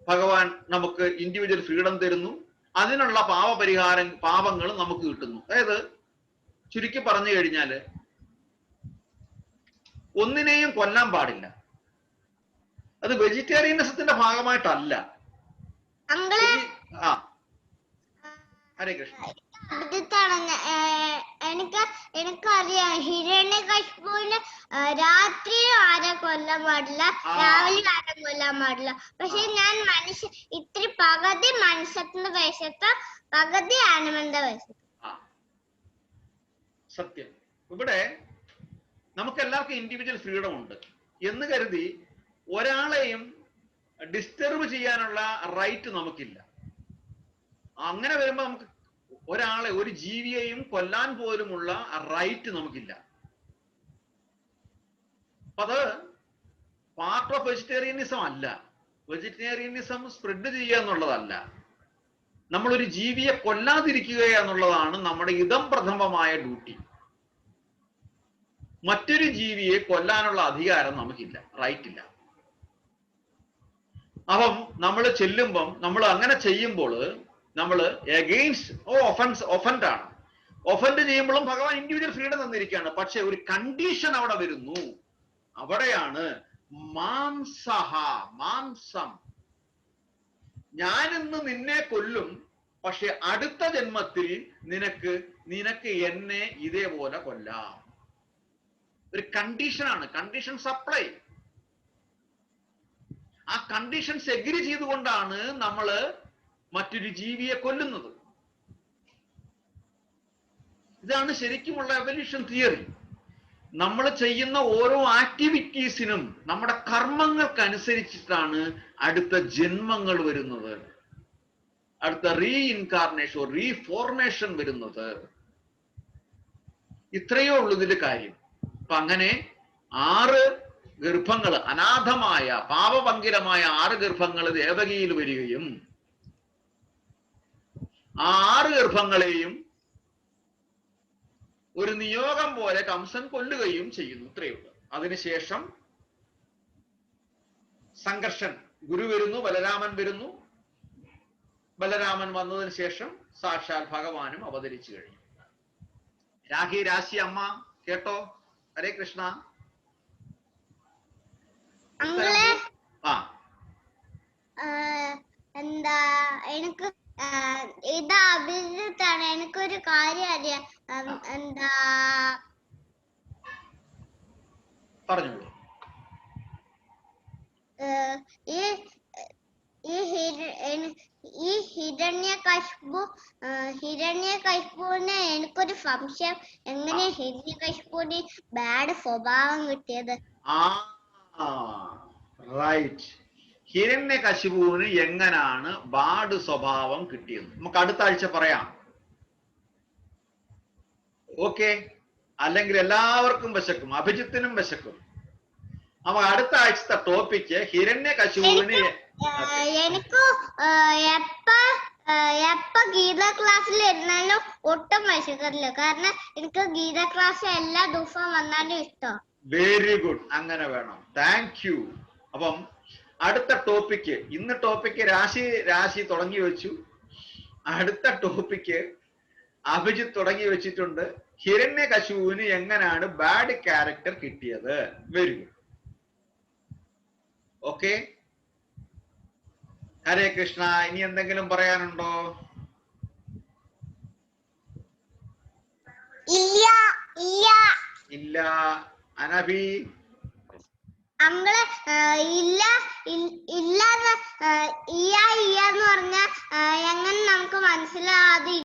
ഭഗവാൻ നമുക്ക് ഇൻഡിവിജ്വൽ ഫ്രീഡം തരുന്നു. അതിനുള്ള പാപങ്ങൾ നമുക്ക് കിട്ടുന്നു. അതായത് ചുരുക്കി പറഞ്ഞു കഴിഞ്ഞാല് ഒന്നിനെയും കൊല്ലാൻ പാടില്ല. അത് വെജിറ്റേറിയനിസത്തിന്റെ ഭാഗമായിട്ടല്ല. ഹരേ കൃഷ്ണ. എനിക്കറിയാം ഹിരണ്യകശിപുവിന് രാത്രിയും ആരെ കൊല്ലാൻ പാടില്ല, രാവിലെ ആരെ കൊല്ലാൻ പാടില്ല. പക്ഷെ ഞാൻ ഇത്തിരി പകുതി മനുഷ്യത്തിന്റെ വയസ്സത്ത് പകുതി ആനിമലിന്റെ വയസ്സത്ത്. സത്യം. ഇവിടെ നമുക്ക് എല്ലാവർക്കും ഇൻഡിവിജ്വൽ ഫ്രീഡം ഉണ്ട് എന്ന് കരുതി ഒരാളെയും ഡിസ്റ്റർബ് ചെയ്യാനുള്ള റൈറ്റ് നമുക്കില്ല. അങ്ങനെ വരുമ്പോ നമുക്ക് ഒരാളെ, ഒരു ജീവിയെയും കൊല്ലാൻ പോലുമുള്ള റൈറ്റ് നമുക്കില്ല. അപ്പൊ അത് പാർട്ട് ഓഫ് വെജിറ്റേറിയനിസം അല്ല. വെജിറ്റേറിയനിസം സ്പ്രെഡ് ചെയ്യുക എന്നുള്ളതല്ല. നമ്മളൊരു ജീവിയെ കൊല്ലാതിരിക്കുക എന്നുള്ളതാണ് നമ്മുടെ ഇദം പ്രഥമമായ ഡ്യൂട്ടി. മറ്റൊരു ജീവിയെ കൊല്ലാനുള്ള അധികാരം നമുക്കില്ല, റൈറ്റ് ഇല്ല. അപ്പം നമ്മൾ ചെല്ലുമ്പം നമ്മൾ അങ്ങനെ ചെയ്യുമ്പോൾ നമ്മൾ എഗെയിൻസ്റ്റ് ഒഫൻഡ് ആണ്. ഒഫൻഡ് ചെയ്യുമ്പോഴും ഭഗവാൻ ഇൻഡിവിജ്വൽ ഫ്രീഡം തന്നിരിക്കുകയാണ്. പക്ഷെ ഒരു കണ്ടീഷൻ അവിടെ വരുന്നു. അവിടെയാണ് മാംസം. ഞാനിന്ന് നിന്നെ കൊല്ലും, പക്ഷെ അടുത്ത ജന്മത്തിൽ നിനക്ക് എന്നെ ഇതേപോലെ കൊല്ലാം. ഒരു കണ്ടീഷനാണ്, കണ്ടീഷൻ സപ്ലൈ. ആ കണ്ടീഷൻസ് എഗ്രി ചെയ്തുകൊണ്ടാണ് നമ്മള് മറ്റൊരു ജീവിയെ കൊല്ലുന്നത്. ഇതാണ് ശരിക്കുമുള്ള എവല്യൂഷൻ തിയറി. നമ്മൾ ചെയ്യുന്ന ഓരോ ആക്ടിവിറ്റീസിനും നമ്മുടെ കർമ്മങ്ങൾക്കനുസരിച്ചിട്ടാണ് അടുത്ത ജന്മങ്ങൾ വരുന്നത്, അടുത്ത റീഇൻകാർണേഷൻ, റീഫോർമേഷൻ വരുന്നത്. ഇത്രയേ ഉള്ളൂ ഇതിന്റെ കാര്യം. അപ്പൊ അങ്ങനെ 6 ഗർഭങ്ങൾ, അനാഥമായ പാപപങ്കിലമായ 6 ഗർഭങ്ങൾ ദേവകിയിൽ വരികയും ആ 6 ഗർഭങ്ങളെയും ഒരു നിയോഗം പോലെ കംസൻ കൊല്ലുകയും ചെയ്യുന്നു. ഇത്രയുള്ളൂ. അതിനുശേഷം സംഘർഷൻ, ഗുരു വരുന്നു, ബലരാമൻ വരുന്നു. ബലരാമൻ വന്നതിന് ശേഷം സാക്ഷാൽ ഭഗവാനും അവതരിച്ചു കഴിഞ്ഞു. രാശി അമ്മ കേട്ടോ? ഹരേ കൃഷ്ണ. എന്താ എനിക്ക് ഇത് അഭിജിത്താണ്. എനിക്കൊരു കാര്യം അറിയാം. എന്താ പറഞ്ഞോളൂ. ഈ ഹിരണ്യകശിപുവിന് എനിക്കൊരു സംശയം, എങ്ങനെ ഹിരണ്യകശിപുവിന് ബാഡ് സ്വഭാവം കിട്ടിയത്? റൈറ്റ്. ഹിരണ്യകശിപുവിന് എങ്ങനാണ് ബാഡ് സ്വഭാവം കിട്ടിയത് നമുക്ക് അടുത്ത ആഴ്ച പറയാം. ഓക്കെ? അല്ലെങ്കിൽ എല്ലാവർക്കും വിശക്കും, അഭിജിത്തിനും വിശക്കും. അപ്പൊ അടുത്ത ആഴ്ചത്തെ ടോപ്പിക്ക് ഹിരണ്യകശിപുവിന്. എനിക്ക് എപ്പ ഗീത ക്ലാസ്സിൽ ഇരുന്നാലും ഒട്ടും വിശക്കില്ല. കാരണം എനിക്ക് ഗീത ക്ലാസ് എല്ലാ ദിവസവും വന്നാലും ഇഷ്ടം. വെരി ഗുഡ്, അങ്ങനെ വേണം. Thank you. അപ്പം അടുത്ത ടോപ്പിക്ക്, ഇന്ന് ടോപ്പിക്ക് രാശി തുടങ്ങി വെച്ചു. അടുത്ത ടോപ്പിക്ക് അഭിജിത്ത് തുടങ്ങി വെച്ചിട്ടുണ്ട്. ഹിരണ്യകശിപുവിന് എങ്ങനെയാണ് ബാഡ് ക്യാരക്ടർ കിട്ടിയത്. Very good. ഓക്കെ? ഹരേ കൃഷ്ണ. ഇനി എന്തെങ്കിലും പറയാനുണ്ടോ? ഇല്ല. അനഭി? അങ്ങള് ഇല്ലാന്ന് പറഞ്ഞ എങ്ങനെ നമുക്ക് മനസ്സിലാവാതെ